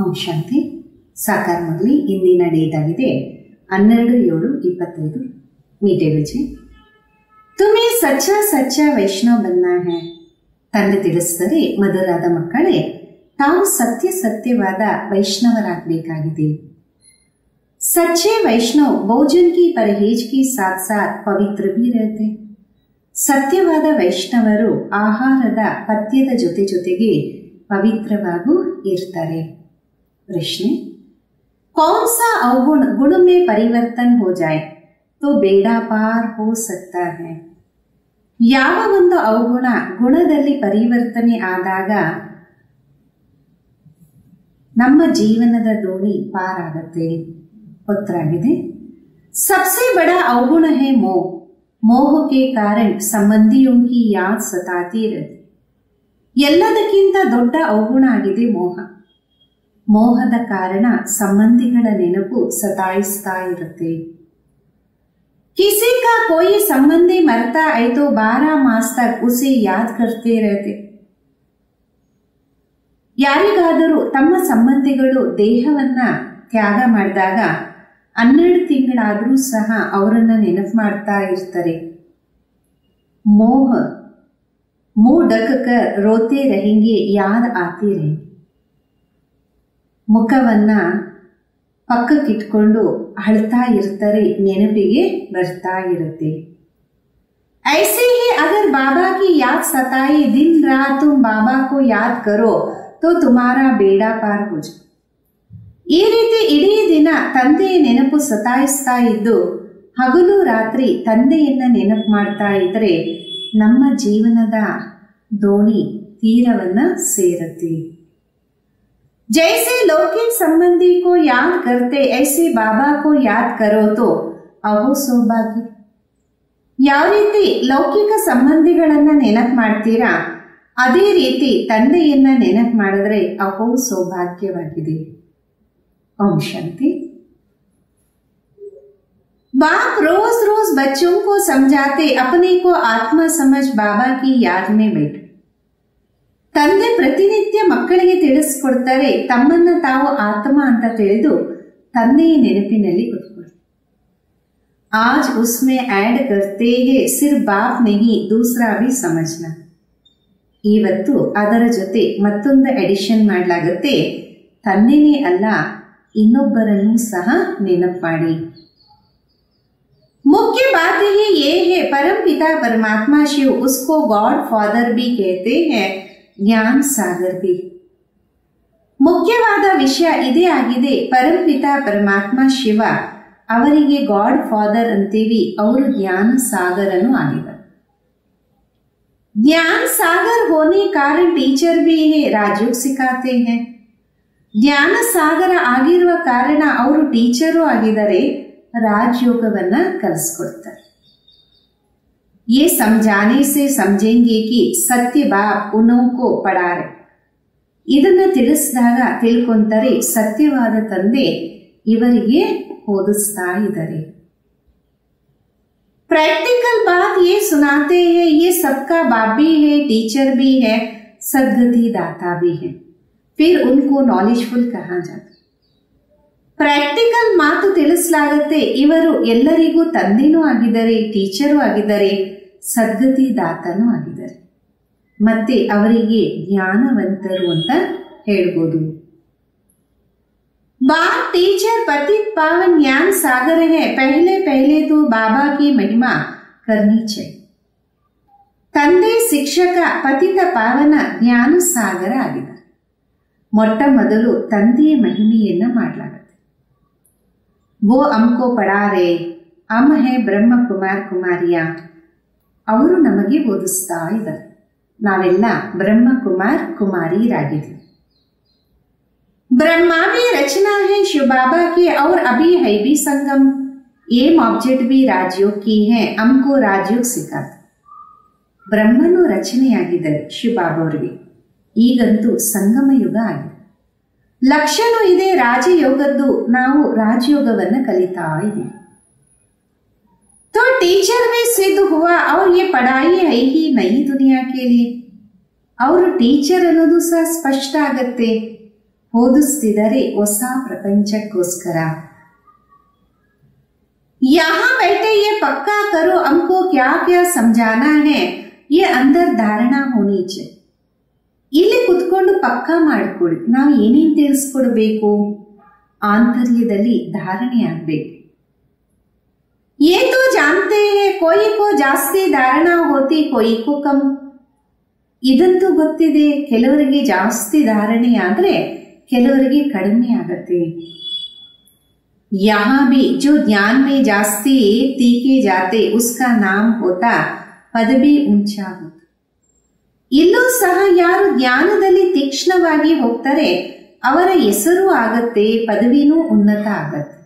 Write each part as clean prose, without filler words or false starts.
ಓಂ ಶಾಂತಿ. ಸಾಕಾರ ಮುರಳಿ. ಇಂದಿನ ಡೇಟ್ ಆಗಿದೆ 12/7/25. ಮೀಟೆ ಬಜೆ. ತುಮೇ ಸಚ್ಚಾ ಸಚ್ಚಾ ವೈಷ್ಣವ್ ಬನ್ನ ಹೈ. ತಂದೆ ತಿಳಿಸಿದರೆ, ಮಧುರಾದ ಮಕ್ಕಳೇ, ತಾವು ಸತ್ಯವಾದ ವೈಷ್ಣವರಾಗಬೇಕಾಗಿದೆ. ಸಚ್ಚೆ ವೈಷ್ಣವ್ ಭೋಜನ್ ಕಿ ಪरहेಜ್ ಕಿ ಸಾಥ್ ಸಾಥ್ ಪವಿತ್ರ ಭಿ रहते. ಸತ್ಯವಾದ ವೈಷ್ಣವರು ಆಹಾರದ ಪಥ್ಯದ ಜೊತೆಗೆ ಪವಿತ್ರವಾಗೂ ಇರ್ತಾರೆ. ಪ್ರಶ್ನೆ: कौन सा अवगुण गुण में परिवर्तन हो जाए तो बेड़ा पार हो सकता है. ಯಾವ ಒಂದು ಅವಗುಣ ಗುಣದಲ್ಲಿ ಪರಿವರ್ತನೆ ಆದಾಗ ನಮ್ಮ ಜೀವನದ ದೋಣಿ ಪಾರಾಗತ್ತೆ? ಉತ್ತರ ಆಗಿದೆ, सबसे बड़ा अवगुण है मोह. मोह के कारण संबंधियों की याद सताती रहती. ಎಲ್ಲದಕ್ಕಿಂತ ದೊಡ್ಡ ಅವಗುಣ ಆಗಿದೆ ಮೋಹ. ಮೋಹದ ಕಾರಣ ಸಂಬಂಧಿಗಳ ನೆನಪು ಸತಾಯಿಸ್ತಾ ಇರುತ್ತೆ. किसी का कोई संबंधी मरता है तो 12 मास तक उसे याद करते रहते. ಯಾರಿಗಾದರೂ ತಮ್ಮ ಸಂಬಂಧಿಗಳು ದೇಹವನ್ನ ತ್ಯಾಗ ಮಾಡಿದಾಗ 12 ತಿಂಗಳಾದರೂ ಸಹ ಅವರನ್ನ ನೆನಪು ಮಾಡ್ತಾ ಇರ್ತಾರೆ. ಮೋಹ मुंह ढक कर रोते रहेंगे, याद आती रहेगी. ಮುಖವನ್ನ ಪಕ್ಕಕ್ಕಿಟ್ಕೊಂಡು ಅಳ್ತಾ ಇರ್ತಾರೆ, ನೆನಪಿಗೆ ಬರ್ತಾ ಇರುತ್ತೆ. ऐसे ही अगर बाबा की याद सताई दिन रात तुम बाबा को याद करो तो तुम्हारा बेड़ा पार हो जाए. ಈ ರೀತಿ ಇಡೀ ದಿನ ತಂದೆಯ ನೆನಪು ಸತಾಯಿಸ್ತಾ ಇದ್ದು ಹಗಲು ರಾತ್ರಿ ತಂದೆಯನ್ನ ನೆನಪು ಮಾಡ್ತಾ ಇದ್ರೆ ನಮ್ಮ ಜೀವನದ ದೋಣಿ ತೀರವನ್ನ ಸೇರತ್ತೆ. जैसे लौकिक संबंधी को याद करते ऐसे बाबा को याद करो तो अहो सौभाग्य. ಯಾವ ರೀತಿ ಲೌಕಿಕ ಸಂಬಂಧಿಗಳನ್ನ ನೆನಪು ಮಾಡ್ತೀರಾ ಅದೇ ರೀತಿ ತಂದೆಯನ್ನ ನೆನಪು ಮಾಡಿದ್ರೆ ಅಹೋ ಸೌಭಾಗ್ಯವಾಗಿದೆ. ಓಂ ಶಾಂತಿ. बाप रोज रोज बच्चों को समझाते अपने को आत्मा समझ बाबा की याद में बैठ. ತಂದೆ ಪ್ರತಿನಿತ್ಯ ಮಕ್ಕಳಿಗೆ ತಿಳಿಸ್ಕೊಡ್ತಾರೆ, ತಮ್ಮನ್ನ ತಾವು ಆತ್ಮ ಅಂತ ತಿಳಿದು ತಂದೆಯ ನೆನಪಿನಲ್ಲಿ ಕೂತ್ಕೊಳ್ಳಿ. आज उसमें ऐड करते हैं सिर्फ बाप नहीं दूसरा भी समझना. ಇವತ್ತು ಅದರ ಜೊತೆ ಮತ್ತೊಂದು ಎಡಿಷನ್ ಮಾಡಲಾಗುತ್ತೆ, ತಂದೆನೇ ಅಲ್ಲ ಇನ್ನೊಬ್ಬರನ್ನು ಸಹ ನೆನಪು ಮಾಡಿ. मुख्य बात ही ये है परम पिता परमात्मा शिव, उसको गॉड फादर भी कहते हैं, ज्ञान सागर भी. ಮುಖ್ಯವಾದ ವಿಷಯ ಇದೇ ಆಗಿದೆ. ಪರಂಪಿತ ಪರಮಾತ್ಮ ಶಿವ ಅವರಿಗೆ ಗಾಡ್ ಫಾದರ್ ಅಂತೀವಿ, ಅವರು ಜ್ಞಾನ ಸಾಗರನು ಆಗಿದ್ದಾರೆ. ज्ञान सागर होने कारण टीचर भी है, राजयोग सिखाते हैं. ಜ್ಞಾನ ಸಾಗರ ಆಗಿರುವ ಕಾರಣ ಅವರು ಟೀಚರು ಆಗಿದ್ದಾರೆ, ರಾಜಯೋಗವನ್ನ ಕಲಿಸ್ಕೊಡ್ತಾರೆ. ये समझाने से समझेंगे कि सत्य बाप उन्हों को पढ़ा रहे. ಇದನ್ನ ತಿಳಿಸಿದಾಗ ತಿಳ್ಕೊಂತಾರೆ, ಸತ್ಯವಾದ ತಂದೆ ಇವರಿಗೆ ಓದಿಸ್ತಾ ಇದ್ದಾರೆ. प्रैक्टिकल बात ये सुनाते हैं, ये सबका बाप भी है, टीचर भी है, सद्गति दाता भी है, फिर उनको नॉलेजफुल कहा जाता. ಪ್ರಾಕ್ಟಿಕಲ್ ಮಾತು ತಿಳಿಸಲಾಗುತ್ತೆ, ಇವರು ಎಲ್ಲರಿಗೂ ತಂದೆನೂ ಆಗಿದ್ದಾರೆ, ಟೀಚರು ಆಗಿದ್ದಾರೆ, ಸದ್ಗತಿ ದಾತನೂ ಆಗಿದ್ದಾರೆ, ಮತ್ತೆ ಅವರಿಗೆ ಜ್ಞಾನವಂತರು ಅಂತ ಹೇಳ್ಬೋದು. बाप टीचर पतित पावन ज्ञान सागर है, पहले तो बाबा की महिमा करनी चाहिए. ತಂದೆ ಶಿಕ್ಷಕ ಪತಿತ ಪಾವನ ಜ್ಞಾನ ಸಾಗರ ಆಗಿದ್ದಾರೆ. ಮೊಟ್ಟ ಮೊದಲು ತಂದೆಯ ಮಹಿಮೆಯನ್ನ ಮಾಡಲಾಗುತ್ತೆ. वो हमको पढ़ा रहे, हम है ಬ್ರಹ್ಮ ಕುಮಾರ್ ಕುಮಾರಿಯಾ. ಅವರು ನಮಗೆ ಓದಿಸ್ತಾ ಇದ್ದಾರೆ, ನಾವೆಲ್ಲ ಬ್ರಹ್ಮ ಕುಮಾರ್ ಕುಮಾರಿಯರಾಗಿದ್ದೀವಿ. ब्रह्मा भी रचना है शिव बाबा की और अभी है भी संगम. एम ऑब्जेक्ट भी राजयोग की है, हमको राजयोग सिखाते. ಬ್ರಹ್ಮನು ರಚನೆಯಾಗಿದ್ದಾರೆ ಶಿವ ಬಾಬಾ ಅವರಿಗೆ, ಈಗಂತೂ ಸಂಗಮ ಯುಗ ಆಗಿದೆ. ಲಕ್ಷಣ ಇದೆ ರಾಜಯೋಗದ್ದು, ನಾವು ರಾಜಯೋಗವನ್ನ ಕಲಿತಾ ಇದ್ದೀವಿ. तो टीचर भी सिद्ध हुआ और ये पढ़ाई है ही नई दुनिया के लिए. ಅವರು ಟೀಚರ್ ಅನ್ನೋದು ಸಹ ಸ್ಪಷ್ಟ ಆಗತ್ತೆ. ಓದಿಸ್ತಿದ್ದಾರೆ ಹೊಸ ಪ್ರಪಂಚಕ್ಕೋಸ್ಕರ. यहाँ बैठे ये पक्का करो हमको क्या क्या समझाना है, ये अंदर धारणा होनी चाहिए. ಇಲ್ಲಿ ಕುತ್ಕೊಂಡು ಪಕ್ಕಾ ಮಾಡ್ಕೊಳ್ಳಿ, ನಾವು ಏನೇನು ತಿಳಿಸ್ಕೊಡ್ಬೇಕು, ಆಂತರ್ಯದಲ್ಲಿ ಧಾರಣೆ ಆಗ್ಬೇಕು. ये तो जानते हैं कोई को ಜಾಸ್ತಿ ಧಾರಣಾ ಹೋತಿ कोई को कम. ಇದಂತೂ ಗೊತ್ತಿದೆ, ಕೆಲವರಿಗೆ ಜಾಸ್ತಿ ಧಾರಣೆ ಆದ್ರೆ ಕೆಲವರಿಗೆ ಕಡಿಮೆ ಆಗತ್ತೆ. यहाँ भी जो ज्ञान में जास्ती तीखे जाते उसका नाम होता पदवी ऊंचा होता. ಇಲ್ಲೂ ಸಹ ಯಾರು ಜ್ಞಾನದಲ್ಲಿ ತೀಕ್ಷ್ಣವಾಗಿ ಹೋಗ್ತಾರೆ ಅವರ ಹೆಸರು ಆಗತ್ತೆ, ಪದವಿನೂ ಉನ್ನತ ಆಗತ್ತೆ.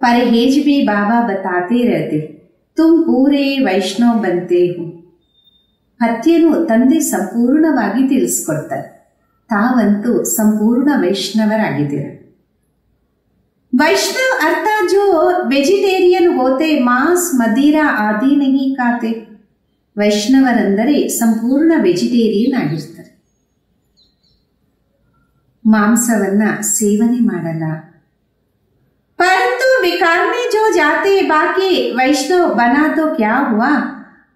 परहेज भी बाबा बताते रहते तुम पूरे वैष्णव बनते हो. ಹತ್ಯೆನು ತಂದೆ ಸಂಪೂರ್ಣವಾಗಿ ತಿಳಿಸ್ಕೊಡ್ತಾರೆ, ತಾವಂತೂ ಸಂಪೂರ್ಣ ವೈಷ್ಣವರಾಗಿದ್ದೀರ. वैष्णव अर्थात जो वेजिटेरियन होते मांस मदिरा आदि नहीं खाते. वैष्णवरंदरे संपूर्ण ವೆಜಿಟೇರಿಯನ್ ಆಗಿರ್ತಾರೆ, ಮಾಂಸವನ್ನ ಸೇವನೆ ಮಾಡಲ್ಲ. परंतु विकार में जो जाते बाकी वैष्णव बना तो क्या हुआ,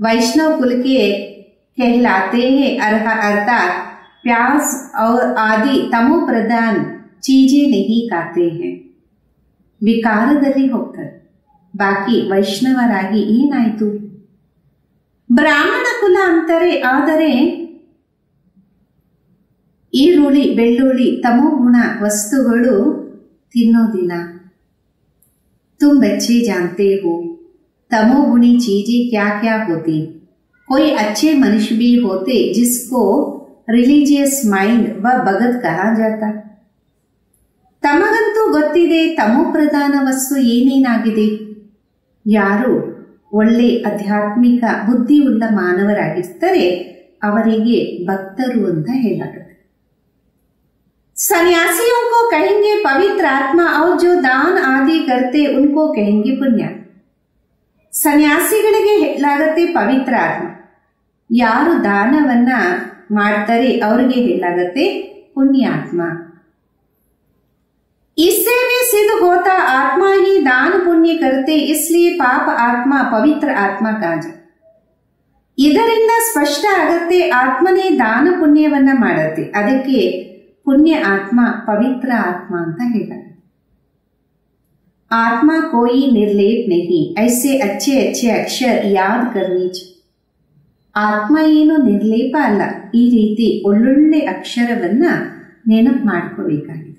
वैष्णव कुल के कहलाते हैं. अर्थात प्याज और आदि तमो प्रधान चीजें नहीं खाते हैं. ವಿಕಾರದಲ್ಲಿ ಹೋಗ್ತಾರೆ, ಬಾಕಿ ವೈಷ್ಣವರಾಗಿ ಏನಾಯ್ತು? ಬ್ರಾಹ್ಮಣ ಕುಲ ಅಂತಾರೆ, ಆದರೆ ಈರುಳ್ಳಿ ಬೆಳ್ಳುಳ್ಳಿ ತಮೋಗುಣ ವಸ್ತುಗಳು ತಿನ್ನೋದಿಲ್ಲ. तुम बच्चे जानते हो तमोगुणी चीजें क्या क्या होती. कोई अच्छे मनुष्य भी होते जिसको रिलीजियस माइंड व भगत कहा जाता. ತಮಗಂತೂ ಗೊತ್ತಿದೆ ತಮೋ ಪ್ರಧಾನ ವಸ್ತು ಏನೇನಾಗಿದೆ. ಯಾರು ಒಳ್ಳೆ ಆಧ್ಯಾತ್ಮಿಕ ಬುದ್ಧಿಯುಳ್ಳ ಮಾನವರಾಗಿರ್ತಾರೆ ಅವರಿಗೆ ಭಕ್ತರು ಅಂತ ಹೇಳಲಾಗುತ್ತೆ. सन्यासियों को कहेंगे पवित्र आत्मा और जो दान आदि करते उनको कहेंगे पुण्य. ಸನ್ಯಾಸಿಗಳಿಗೆ ಹೇಳಲಾಗುತ್ತೆ ಪವಿತ್ರ ಆತ್ಮ, ಯಾರು ದಾನವನ್ನ ಮಾಡ್ತಾರೆ ಅವರಿಗೆ ಹೇಳಲಾಗುತ್ತೆ ಪುಣ್ಯಾತ್ಮ. इससे भी सिद्ध होता आत्मा ही दान पुण्य करते इसलिए पाप आत्मा पवित्र आत्मा कहा जाए. ಇದರಿಂದ ಸ್ಪಷ್ಟ ಆಗತ್ತೆ ಆತ್ಮನೇ ದಾನ ಪುಣ್ಯವನ್ನ ಮಾಡುತ್ತೆ, ಅದಕ್ಕೆ पुण्य आत्मा पवित्र आत्मा ಅಂತ ಹೇಳಲಾಗುತ್ತೆ. आत्मा कोई निर्लेप नहीं, ऐसे अच्छे अच्छे अक्षर याद करनी चाहिए. ಆತ್ಮ ಏನು ನಿರ್ಲೇಪ ಅಲ್ಲ, ಈ ರೀತಿ ಒಳ್ಳೊಳ್ಳೆ ಅಕ್ಷರವನ್ನ ನೆನಪು ಮಾಡ್ಕೋಬೇಕಾಗಿದೆ.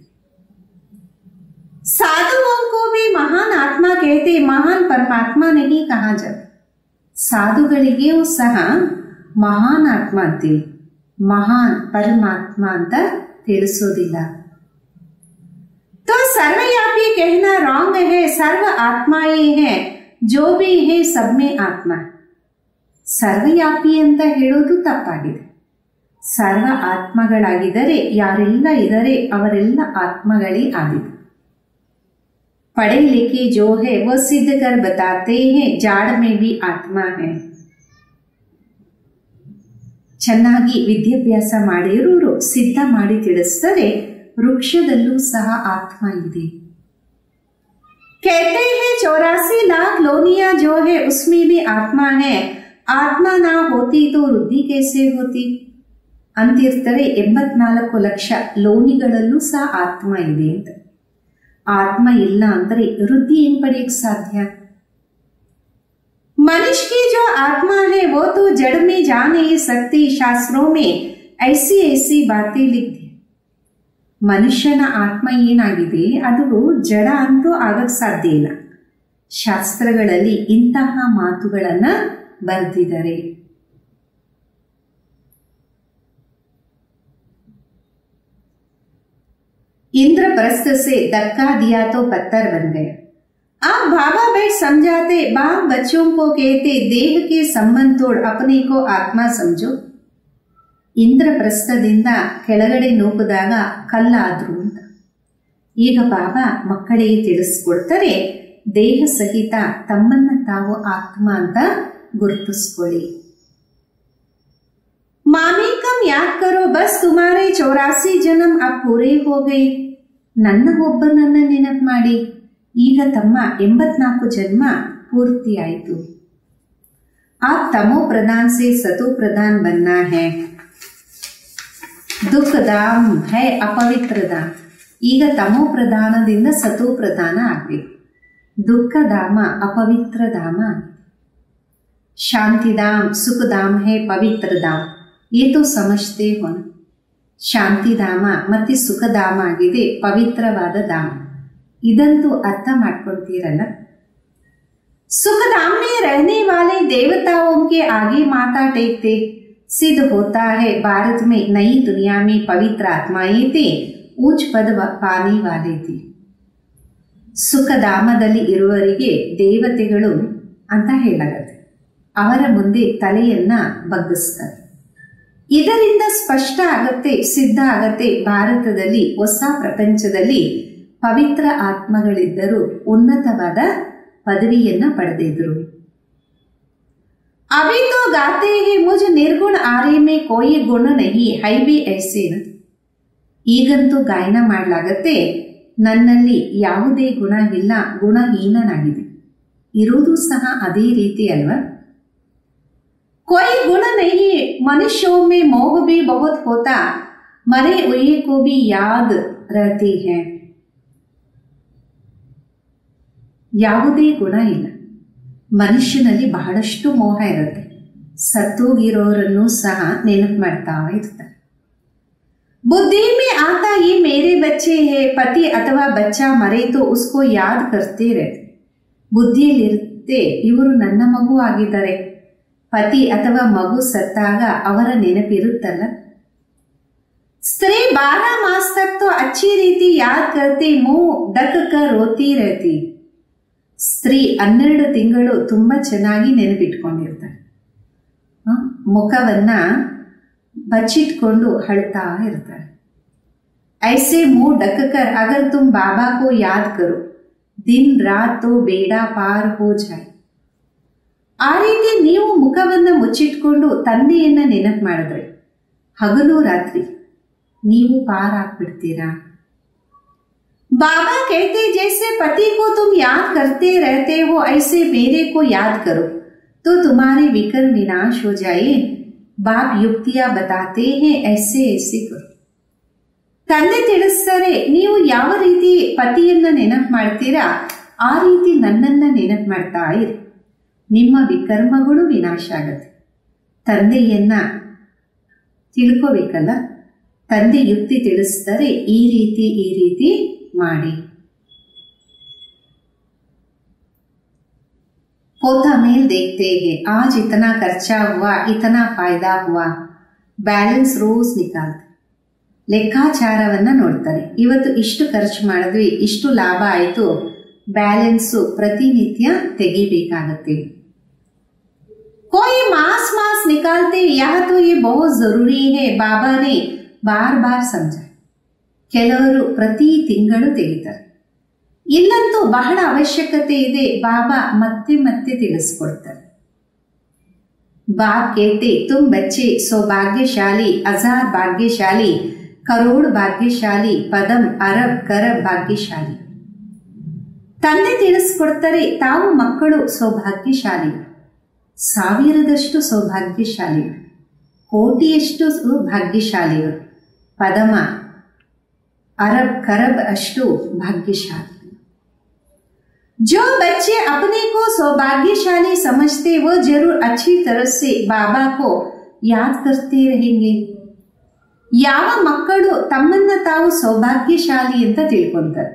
साधुओं को भी महान आत्मा कहते, महान परमात्मा नहीं कहा जाता. ಸಾಧುಗಳಿಗೆಯೂ ಸಹ ಮಹಾನ್ ಆತ್ಮ ಅಂತೀವಿ, ಮಹಾನ್ ಪರಮಾತ್ಮ ಅಂತ ತಿಳಿಸೋದಿಲ್ಲ. तो सर्वव्यापी कहना रॉन्ग है, सर्व आत्माएं हैं, जो भी है सब में आत्मा. ಸರ್ವವ್ಯಾಪಿ ಅಂತ ಹೇಳೋದು ತಪ್ಪಾಗಿದೆ. ಸರ್ವ ಆತ್ಮಗಳಾಗಿದ್ದರೆ ಯಾರೆಲ್ಲ ಇದ್ದಾರೆ ಅವರೆಲ್ಲ ಆತ್ಮಗಳೇ ಆಗಿದೆ. पढ़े लिखे जो है वो सिद्ध कर बताते हैं जाड़ में भी आत्मा है. ಚೆನ್ನಾಗಿ ವಿದ್ಯಾಭ್ಯಾಸ ಮಾಡಿರೋರು ಸಿದ್ಧ ಮಾಡಿ ತಿಳಿಸ್ತಾರೆ ವೃಕ್ಷದಲ್ಲೂ ಸಹ ಆತ್ಮ ಇದೆ. कहते हैं 84 लाख लोनिया जो है उसमें भी आत्मा है, आत्मा ना होती तो वृद्धि कैसे होती ಅಂತಿರ್ತಾರೆ. 84 ಲಕ್ಷ ಲೋನಿಗಳಲ್ಲೂ ಸಹ ಆತ್ಮ ಇದೆ ಅಂತ. ಆತ್ಮ ಇಲ್ಲ ಅಂದ್ರೆ ವೃದ್ಧಿ ಏನ್ ಪಡೆಯಕ್ಕೆ ಸಾಧ್ಯ? मनुष्य की जो आत्मा है वो तो जड़ में जा नहीं सकती, शास्त्रों में ऐसी ऐसी बातें लिख दी. ಮನುಷ್ಯನ ಆತ್ಮ ಏನಾಗಿದೆ ಅದು ಜಡ ಅಂತೂ ಆಗಕ್ಕೆ ಸಾಧ್ಯ ಇಲ್ಲ, ಶಾಸ್ತ್ರಗಳಲ್ಲಿ ಇಂತಹ ಮಾತುಗಳನ್ನ ಬರೆದಿದ್ದಾರೆ. इंद्रप्रस्थ से धक्का दिया तो पत्थर बन गया. आप बाबा बैठ समझाते, बाप बच्चों को कहते देह के संबंध तोड़ अपने को आत्मा समझो. ಇಂದ್ರಪ್ರಸ್ಥದಿಂದ ಕೆಳಗಡೆ ನೂಕಿದಾಗ ಕಲ್ಲಾದ್ರು ಅಂತ. ಈಗ ಬಾಬಾ ಮಕ್ಕಳಿಗೆ ತಿಳಿಸ್ಕೊಡ್ತಾರೆ, ದೇಹ ಸಹಿತ ತಮ್ಮನ್ನ ತಾವು ಆತ್ಮ ಅಂತ ಗುರುತಿಸ್ಕೊಳ್ಳಿ. मामी कम याद करो बस तुम्हारे 84 जन्म अब पूरे हो गए. ನನ್ನ ಒಬ್ಬನನ್ನ ನೆನಪು ಮಾಡಿ, ಈಗ ತಮ್ಮ 84 ಜನ್ಮ ಪೂರ್ತಿಯಾಯಿತು. आप तमो प्रधान से सतो प्रधान बनना है. दुख धाम है अपवित्र धाम. ಈಗ ತಮೋ ಪ್ರಧಾನದಿಂದ ಸತೋ ಪ್ರಧಾನ ಆಗಬೇಕು. ದುಃಖ ಧಾಮ ಅಪವಿತ್ರ ಧಾಮ. ಶಾಂತಿ ಧಾಮ್ ಸುಖ ಧಾಮ್ ಹೇ ಪವಿತ್ರ ಧಾಮ್. ये तो समझते हो. ಶಾಂತಿಧಾಮ ಮತ್ತೆ ಸುಖಧಾಮ ಆಗಿದೆ ಪವಿತ್ರವಾದ ಧಾಮ. ಇದಂತೂ ಅರ್ಥ ಮಾಡ್ಕೊಳ್ತೀರಲ್ಲ. सुखधाम में रहने वाले देवताओं के आगे माथा टेकते. सिद्ध होता है भारत में नई दुनिया में पवित्र आत्माएं थे, ऊंच पद पाने वाले थे. ಸುಖಧಾಮದಲ್ಲಿ ಇರುವವರಿಗೆ ದೇವತೆಗಳು ಅಂತ ಹೇಳಲಾಗುತ್ತೆ. ಅವರ ಮುಂದೆ ತಲೆಯನ್ನ ಬಗ್ಗಿಸ್ತಾರೆ. ಇದರಿಂದ ಸ್ಪಷ್ಟ ಆಗತ್ತೆ, ಸಿದ್ಧ ಆಗತ್ತೆ, ಭಾರತದಲ್ಲಿ ಹೊಸ ಪ್ರಪಂಚದಲ್ಲಿ ಪವಿತ್ರ ಆತ್ಮಗಳಿದ್ದರು, ಉನ್ನತವಾದ ಪದವಿಯನ್ನ ಪಡೆದಿದ್ರು. अभी तो गाते हैं मुझ निर्गुण आर्य में कोई गुण नहीं है भी ऐसे. ಈಗಂತೂ ಗಾಯನ ಮಾಡಲಾಗತ್ತೆ, ನನ್ನಲ್ಲಿ ಯಾವುದೇ ಗುಣ ಇಲ್ಲ, ಗುಣಹೀನನಾಗಿದೆ. ಇರುವುದು ಸಹ ಅದೇ ರೀತಿ ಅಲ್ವಾ. कोई गुण नहीं, मनुष्यों में मोह भी बहुत होता, मरे हुए को भी याद रहती है. ಯಾವುದೇ ಗುಣ ಇಲ್ಲ, ಮನುಷ್ಯನಲ್ಲಿ ಬಹಳಷ್ಟು ಮೋಹ ಇರುತ್ತೆ, ಸತ್ತೋಗಿರೋರನ್ನು ಸಹ ನೆನಪು ಮಾಡ್ತಾ ಇರ್ತಾರೆ. बुद्धि में आता ये मेरे बच्चे है, पति अथवा बच्चा मरे तो उसको याद करते रहते. ಬುದ್ಧಿಯಲ್ಲಿರುತ್ತೆ, ಇವರು ನನ್ನ ಮಗು ಆಗಿದ್ದಾರೆ, ಪತಿ ಅಥವಾ ಮಗು ಸತ್ತಾಗ ಅವರ ನೆನಪಿರುತ್ತಲ್ಲ. स्त्री 12 मास तक तो अच्छी रीति याद करते, मुंह ढक कर रोती रहती. ಸ್ತ್ರೀ 12 ತಿಂಗಳು ತುಂಬಾ ಚೆನ್ನಾಗಿ ನೆನಪಿಟ್ಕೊಂಡಿರ್ತಾರೆ, ಮುಖವನ್ನ ಬಚ್ಚಿಟ್ಕೊಂಡು ಅಳ್ತಾ ಇರ್ತಾರೆ. ऐसे मुंह ढक कर अगर तुम बाबा को याद करो, दिन रात तो बेड़ा पार हो जाए. ಆ ರೀತಿ ನೀವು ಮುಖವನ್ನ ಮುಚ್ಚಿಟ್ಕೊಂಡು ತಂದೆಯನ್ನ ನೆನಪು ಮಾಡಿದ್ರೆ ಹಗಲು ರಾತ್ರಿ ನೀವು ಪಾರಾಗ್ಬಿಡ್ತೀರಾ. बाबा कहते जैसे पति को तुम याद करते रहते हो, ऐसे मेरे को याद करो तो तुम्हारे विकर्म विनाश हो जाए. बाप युक्तियां बताते हैं, ऐसे ऐसे करो. ತಂದೆ ತಿಳಿಸ್ತಾರೆ, ನೀವು ಯಾವ ರೀತಿ ಪತಿಯನ್ನ ನೆನಪು ಮಾಡ್ತೀರಾ ಆ ರೀತಿ ನನ್ನನ್ನ ನೆನಪು ಮಾಡ್ತಾ ಇರಿ, ನಿಮ್ಮ ವಿಕರ್ಮಗಳು ವಿನಾಶ ಆಗತ್ತೆ. ತಂದೆಯನ್ನ ತಿಳ್ಕೋಬೇಕಲ್ಲ, ತಂದೆ ಯುಕ್ತಿ ತಿಳಿಸ್ತಾರೆ, ಈ ರೀತಿ ಮಾಡಿ. पोता मेल देखते हैं, आज इतना खर्चा हुआ, इतना फायदा हुआ, ಬ್ಯಾಲೆನ್ಸ್ ರೋಸ್ ನಿಕಾಲ್ತಾರೆ. ಲೆಕ್ಕಾಚಾರವನ್ನ ನೋಡ್ತಾರೆ, ಇವತ್ತು ಇಷ್ಟು ಖರ್ಚು ಮಾಡಿದ್ವಿ, ಇಷ್ಟು ಲಾಭ ಆಯಿತು, ಬ್ಯಾಲೆನ್ಸು ಪ್ರತಿನಿತ್ಯ ತೆಗಿಬೇಕಾಗತ್ತೆ. कोई मास मास निकालते, यह तो ये बहुत जरूरी है, बाबा ने बार बार समझा. ಕೆಲವರು ಪ್ರತಿ ತಿಂಗಳು ತೆಗಿತಾರೆ, ಇಲ್ಲಂತೂ ಬಹಳ ಅವಶ್ಯಕತೆ ಇದೆ, ಬಾಬಾ ಮತ್ತೆ ಮತ್ತೆ ತಿಳಿಸ್ಕೊಡ್ತಾರೆ. बाप कहते तुम बच्चे सौभाग्यशाली, 1000 भाग्यशाली, करोड़ भाग्यशाली, पदम अरब करब ಭಾಗ್ಯಶಾಲಿ. ತಂದೆ ತಿಳಿಸ್ಕೊಡ್ತಾರೆ, ತಾವು ಮಕ್ಕಳು ಸೌಭಾಗ್ಯಶಾಲಿ, 1000ದಷ್ಟು ಸೌಭಾಗ್ಯಶಾಲಿ, ಕೋಟಿಯಷ್ಟು ಭಾಗ್ಯಶಾಲಿಗಳು, ಪದಮ अरब करब अष्टो भाग्यशाली. जो बच्चे अपने को सौभाग्यशाली समझते वो जरूर अच्छी तरह से बाबा को याद करते रहेंगे. ಯಾವ ಮಕ್ಕಳು ತಮ್ಮನ್ನ ತಾವು ಸೌಭಾಗ್ಯಶಾಲಿ ಅಂತ ತಿಳ್ಕೊಂತಾರೆ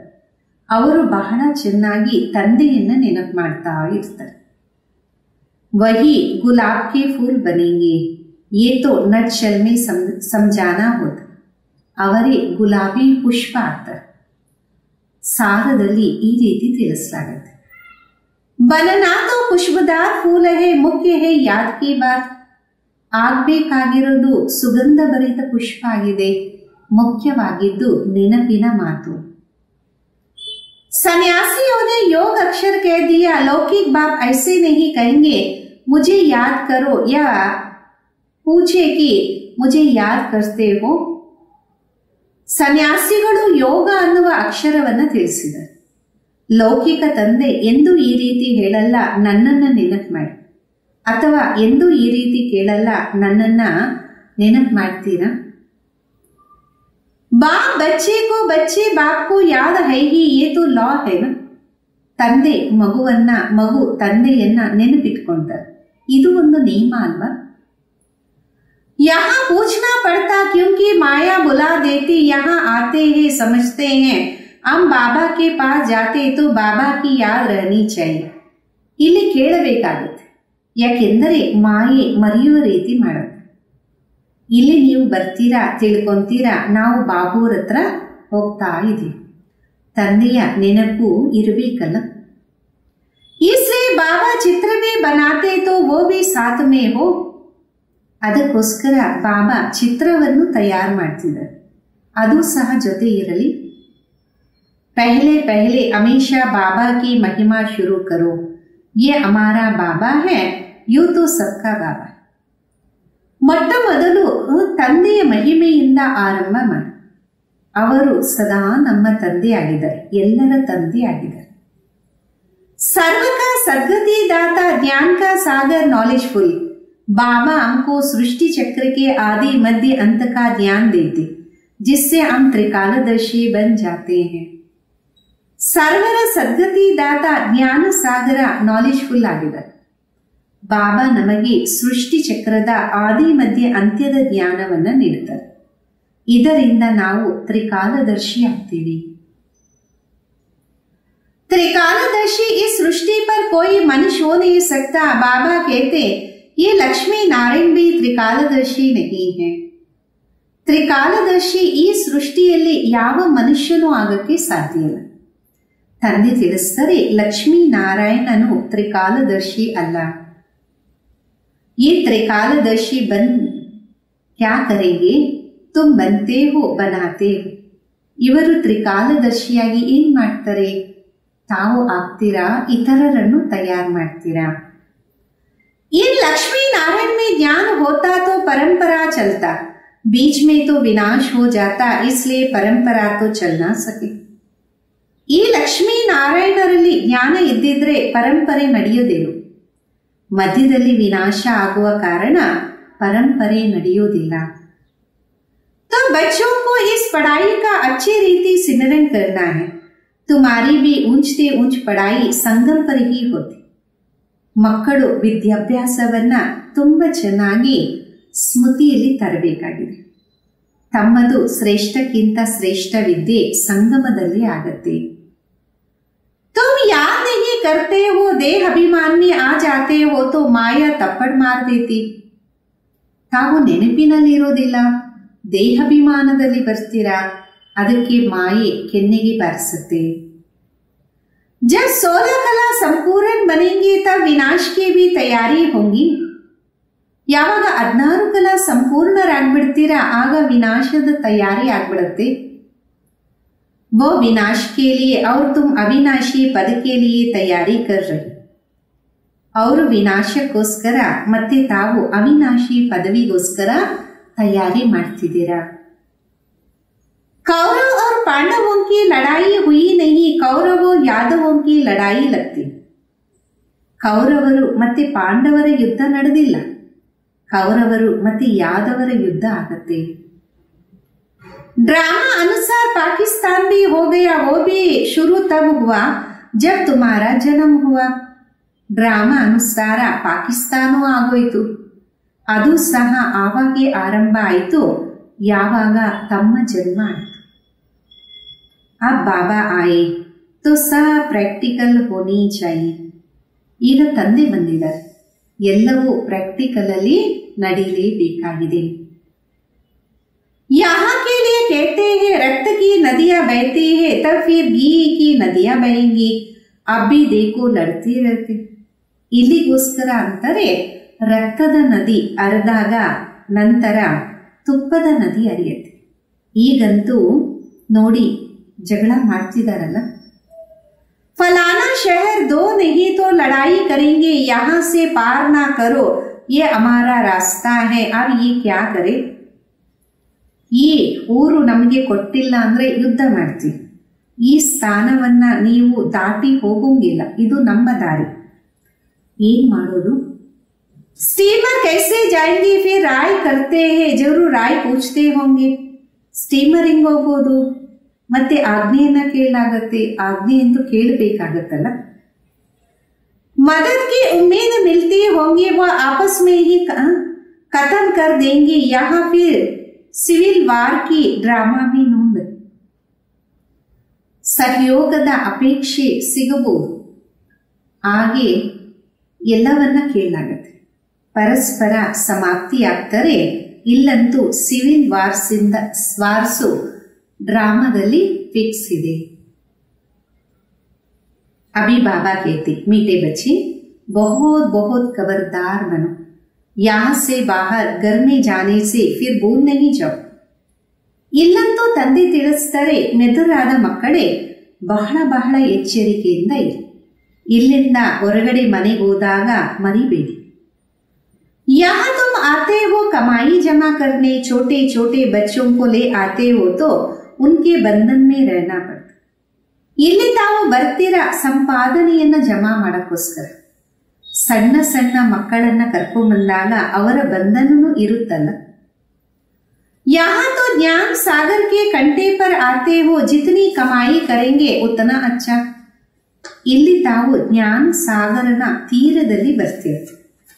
ಅವರು ಬಹಳ ಚೆನ್ನಾಗಿ ತಂದೆಯನ್ನ ನೆನಪು ಮಾಡ್ತಾ ಇರ್ತಾರೆ. वही गुलाब के फूल बनेंगे, ये तो नटशल में समझाना होता. ಅವರೇ ಗುಲಾಬಿ ಪುಷ್ಪ ಆಗ್ತಾರೆ. ಸಾರದಲ್ಲಿ ಈ ರೀತಿ ತಿಳಿಸಲಾಗುತ್ತೆ. ಬಲನಾ ತೋ ಖುಷ್ಬುದಾರ್ ಫೂಲ ಹೇ, ಮುಖ್ಯ ಹೇ ಯಾದ್ ಕಿ ಬಾತ್. ಆಗ್ಬೇಕಾಗಿರೋದು ಸುಗಂಧ ಭರಿತ ಪುಷ್ಪ ಆಗಿದೆ, ಮುಖ್ಯವಾಗಿದ್ದು ನೆನಪಿನ ಮಾತು. सन्यासियों ने योग अक्षर कह दिया, लौकिक बाप ऐसे नहीं कहेंगे मुझे याद करो या पूछे कि मुझे याद करते हो. ಸನ್ಯಾಸಿಗಳು ಯೋಗ ಅನ್ನುವ ಅಕ್ಷರವನ್ನ ತಿಳಿಸಿದರು. ಲೌಕಿಕ ತಂದೆ ಎಂದೂ ಈ ರೀತಿ ಹೇಳಲ್ಲ, ನನ್ನನ್ನ ನೆನಪು ಮಾಡಿ, ಅಥವಾ ಎಂದೂ ಈ ರೀತಿ ಕೇಳಲ್ಲ, ನನ್ನನ್ನ ನೆನಪು ಮಾಡ್ತೀರಾ. बाप बच्चे को बच्चे बाप को याद है ही, ये तो लॉ है ना. ತಂದೆ ಮಗುವನ್ನ, ಮಗು ತಂದೆಯನ್ನ ನೆನಪಿಟ್ಕೊಂತಾರೆ. ಇದು ಒಂದು ನಿಯಮ ಅಲ್ವಾ. यहाँ पूछना पड़ता क्योंकि माया बुला देती, यहाँ आते हैं समझते हैं हम बाबा के पास जाते तो बाबा की याद रहनी चाहिए. ಇಲ್ಲಿ ಕೇಳಬೇಕಾಗುತ್ತೆ, ಯಾಕೆಂದರೆ ಮಾಯೆ ಮರೆಯುವ ರೀತಿ ಮಾಡುತ್ತೆ. ಇಲ್ಲಿ ನೀವು ಬರ್ತೀರಾ, ತಿಳ್ಕೊಂತೀರಾ, ನಾವು ಬಾಬುವ್ರ ಹತ್ರ ಹೋಗ್ತಾ ಇದೀವಿ. ತಂದೆಯ ನೆನಪು ಇರಬೇಕಲ್ಲ. इसलिए बाबा चित्र में बनाते तो वो भी साथ में हो. ಅದಕ್ಕೋಸ್ಕರ ಬಾಬಾ ಚಿತ್ರವನ್ನು ತಯಾರು ಮಾಡ್ತಿದ್ದಾರೆ, ಅದು ಸಹ ಜೊತೆ ಇರಲಿ. पहले पहले हमेशा बाबा की महिमा शुरू करो, ये हमारा बाबा है, यूं तो सबका बाबा. ಮೊಟ್ಟ ಮೊದಲು ತಂದೆಯ ಮಹಿಮೆಯಿಂದ ಆರಂಭ ಮಾಡಿ. ಅವರು ಸದಾ ನಮ್ಮ ತಂದೆ ಆಗಿದ್ದಾರೆ, ಎಲ್ಲರ ತಂದೆ ಆಗಿದ್ದಾರೆ. सर्व का सद्गति दाता, ज्ञान का सागर, नॉलेजफुल. बाबा हमको सृष्टि चक्र के आदि मध्य अंत का ज्ञान देते, जिससे हम त्रिकालदर्शी बन जाते हैं. सर्वर सद्गति दाता, ಜ್ಞಾನ ಸಾಗರ, ನಾಲೆಜ್ಫುಲ್ ಆಗಿದ್ದಾರೆ. ಬಾಬಾ ನಮಗೆ ಸೃಷ್ಟಿ ಚಕ್ರದ ಆದಿ ಮಧ್ಯ ಅಂತ್ಯದ ಜ್ಞಾನವನ್ನ ನೀಡುತ್ತಾರೆ. ಇದರಿಂದ ನಾವು त्रिकालदर्शी ಆಗ್ತೀವಿ. त्रिकालदर्शी इस सृष्टि पर कोई मनुष्य हो नहीं सकता. बाबा कहते ये लक्ष्मी नारायण भी त्रिकालदर्शी नहीं है. त्रिकालदर्शी ಈ ಸೃಷ್ಟಿಯಲ್ಲಿ ಯಾವ ಮನುಷ್ಯನೂ ಆಗಕ್ಕೆ ಸಾಧ್ಯ ಇಲ್ಲ. ತಂದೆ ತಿಳಿಸ್ತಾರೆ, ಲಕ್ಷ್ಮೀ ನಾರಾಯಣನು त्रिकालदर्शी ಅಲ್ಲ. ये त्रिकालदर्शी बन क्या करेंगे, तुम बनते हो बनाते हो. ಇವರು त्रिकालदर्शिಯಾಗಿ ಏನ್ ಮಾಡ್ತಾರೆ, ತಾವು ಆಗ್ತೀರಾ, ಇತರರನ್ನು ತಯಾರು ಮಾಡ್ತೀರಾ. ये लक्ष्मी नारायण में ज्ञान होता तो परंपरा चलता, बीच में तो विनाश हो जाता, इसलिए परंपरा तो चल ना सके. ಈ ಲಕ್ಷ್ಮೀ ನಾರಾಯಣರಲ್ಲಿ ಜ್ಞಾನ ಇದ್ದಿದ್ರೆ ಪರಂಪರೆ ನಡೆಯೋದೇನು. ಮಧ್ಯದಲ್ಲಿ ವಿನಾಶ ಆಗುವ ಕಾರಣ ಪರಂಪರೆ ನಡೆಯೋದಿಲ್ಲ. तो बच्चों को इस पढ़ाई का अच्छी रीति सिमरन करना है. तुम्हारी भी ऊंच से ऊंच पढ़ाई संगम पर ही होती. ಮಕ್ಕಳು ವಿದ್ಯಾಭ್ಯಾಸವನ್ನ ತುಂಬಾ ಚೆನ್ನಾಗಿ ಸ್ಮೃತಿಯಲ್ಲಿ ತರಬೇಕಾಗಿದೆ. ತಮ್ಮದು ಶ್ರೇಷ್ಠಕ್ಕಿಂತ ಶ್ರೇಷ್ಠ ವಿದ್ಯೆ ಸಂಗಮದಲ್ಲಿ ಆಗತ್ತೆ. तुम याद नहीं करते हो, देह अभिमान में आ जाते हो तो माया थप्पड़ मार देती. ತಾವು ನೆನಪಿನಲ್ಲಿರೋದಿಲ್ಲ, ದೇಹಾಭಿಮಾನದಲ್ಲಿ ಬರ್ತೀರಾ, ಅದಕ್ಕೆ ಮಾಯೆ ಕೆನ್ನೆಗೆ ಬಾರಿಸುತ್ತೆ. जब 16 कला संपूर्ण बनेंगे तब विनाश की भी तैयारी होंगी. ಯಾವಾಗ 16 ಕಲಾ ಸಂಪೂರ್ಣರಾಗ್ಬಿಡ್ತೀರಾ, ಆಗ ವಿನಾಶದ ತಯಾರಿ ಆಗ್ಬಿಡುತ್ತೆ. वो विनाश के लिए और तुम अविनाशी पद के लिए तैयारी कर रहे. ಅವರು ವಿನಾಶಕ್ಕೋಸ್ಕರ ಮತ್ತೆ ತಾವು ಅವಿನಾಶಿ ಪದವಿಗೋಸ್ಕರ ತಯಾರಿ ಮಾಡ್ತಿದ್ದೀರಾ. कौरव और पांडवों की लड़ाई हुई नहीं, कौरवों यादवों की लड़ाई लगती. ಕೌರವರು ಮತ್ತೆ ಪಾಂಡವರ ಯುದ್ಧ ನಡೆದಿಲ್ಲ, ಕೌರವರು ಮತ್ತೆ ಯಾದವರ ಯುದ್ಧ ಆಗತ್ತೆ. ड्रामा अनुसार पाकिस्तान भी हो गया, वो भी शुरू तब हुआ जब तुम्हारा जन्म हुआ. ಡ್ರಾಮಾ ಅನುಸಾರ ಪಾಕಿಸ್ತಾನೂ ಆಗೋಯ್ತು, ಅದು ಸಹ ಆವಾಗೆ ಆರಂಭ ಆಯಿತು ಯಾವಾಗ ತಮ್ಮ ಜನ್ಮ ಆಯಿತು. अब बाबा आए तो सब प्रैक्टिकल होनी चाहिए. ಈಗ ತಂದೆ ಬಂದಿದ್ದಾರೆ, ಎಲ್ಲವೂ ಪ್ರಾಕ್ಟಿಕಲ್ ಅಲ್ಲಿ ನಡೀಲೇಬೇಕಾಗಿದೆ. यहाँ के लिए कहते हैं रक्त की नदियां बहती है, तब फिर घी की नदियां बहेंगी. अब भी देखो लड़ती रहती. ಇಲ್ಲಿಗೋಸ್ಕರ ಅಂತಾರೆ, ರಕ್ತದ ನದಿ ಹರಿದಾಗ ನಂತರ ತುಪ್ಪದ ನದಿ ಹರಿಯುತ್ತೆ. ಈಗಂತೂ ನೋಡಿ ಜಗಳ ಮಾಡ್ತಿದಾರಲ್ಲ. फलाना शहर दो नहीं तो लड़ाई करेंगे, यहाँ से पार ना करो ये हमारा रास्ता है, अब ये क्या करे? ಈ ಊರು ನಮಗೆ ಕೊಟ್ಟಿಲ್ಲ ಅಂದ್ರೆ ಯುದ್ಧ ಮಾಡ್ತೀವಿ. ಈ ಸ್ಥಾನವನ್ನ ನೀವು ದಾಟಿ ಹೋಗಂಗಿಲ್ಲ, ಇದು ನಮ್ಮ ದಾರಿ. ಏನ್ ಮಾಡೋದು? स्टीमर कैसे जाएंगे? फिर राय करते हैं, जरूर राय पूछते होंगे. ಸ್ಟೀಮರ್ ಹಿಂಗ್ ಹೋಗೋದು, ಮತ್ತೆ ಆಜ್ಞೆಯನ್ನ ಕೇಳಲಾಗತ್ತೆ, ಆಜ್ಞೆ ಎಂದು ಕೇಳಬೇಕಾಗತ್ತಲ್ಲ. मदद की उम्मीद मिलती होंगी, वो आपस में ही खत्म कर देंगे, यहाँ फिर सिविल वार की ड्रामा भी नूंद. ಸಹಯೋಗದ ಅಪೇಕ್ಷೆ ಸಿಗಬಹುದು, ಹಾಗೆ ಎಲ್ಲವನ್ನ ಕೇಳಲಾಗತ್ತೆ. ಪರಸ್ಪರ ಸಮಾಪ್ತಿಯಾಗ್ತಾರೆ, ಇಲ್ಲಂತೂ ಸಿವಿಲ್ ವಾರ್ಸು ಡ್ರಾಮಾದಲ್ಲಿ ಫಿಕ್ಸ್ ಇದೆ. अभी बाबा कहते, मीठे बच्चे बहुत बहुत खबरदार बनो, यहाँ से बाहर घर में जाने से फिर भूल नहीं जाओ. ಇಲ್ಲಂತೂ ತಂದೆ ತಿಳಿಸ್ತಾರೆ, ಮೆದುರಾದ ಮಕ್ಕಳೇ ಬಹಳ ಬಹಳ ಎಚ್ಚರಿಕೆಯಿಂದ ಇರಿ, ಇಲ್ಲಿಂದ ಹೊರಗಡೆ ಮನೆಗೆ ಹೋದಾಗ ಮರಿಬೇಡಿ. यहाँ तुम आते हो कमाई जमा करने, छोटे छोटे बच्चों को ले आते हो तो उनके बंधन में रहना पड़ता. ಇಲ್ಲಿ ತಾವು ಬರ್ತೀರಾ ಸಂಪಾದನೆಯನ್ನ ಜಮಾ ಮಾಡಕ್ಕೋಸ್ಕರ. ಸಣ್ಣ ಸಣ್ಣ ಮಕ್ಕಳನ್ನ ಕರ್ಕೊಂಡ್ಬಂದಾಗ ಅವರ ಬಂಧನೂ ಇರುತ್ತಲ್ಲ. यहाँ तो ज्ञान सागर के कंठे पर आते हो, जितनी कमाई करेंगे उतना अच्छा. ಇಲ್ಲಿ ತಾವು ಜ್ಞಾನ ಸಾಗರನ ತೀರದಲ್ಲಿ ಬರ್ತೀರ,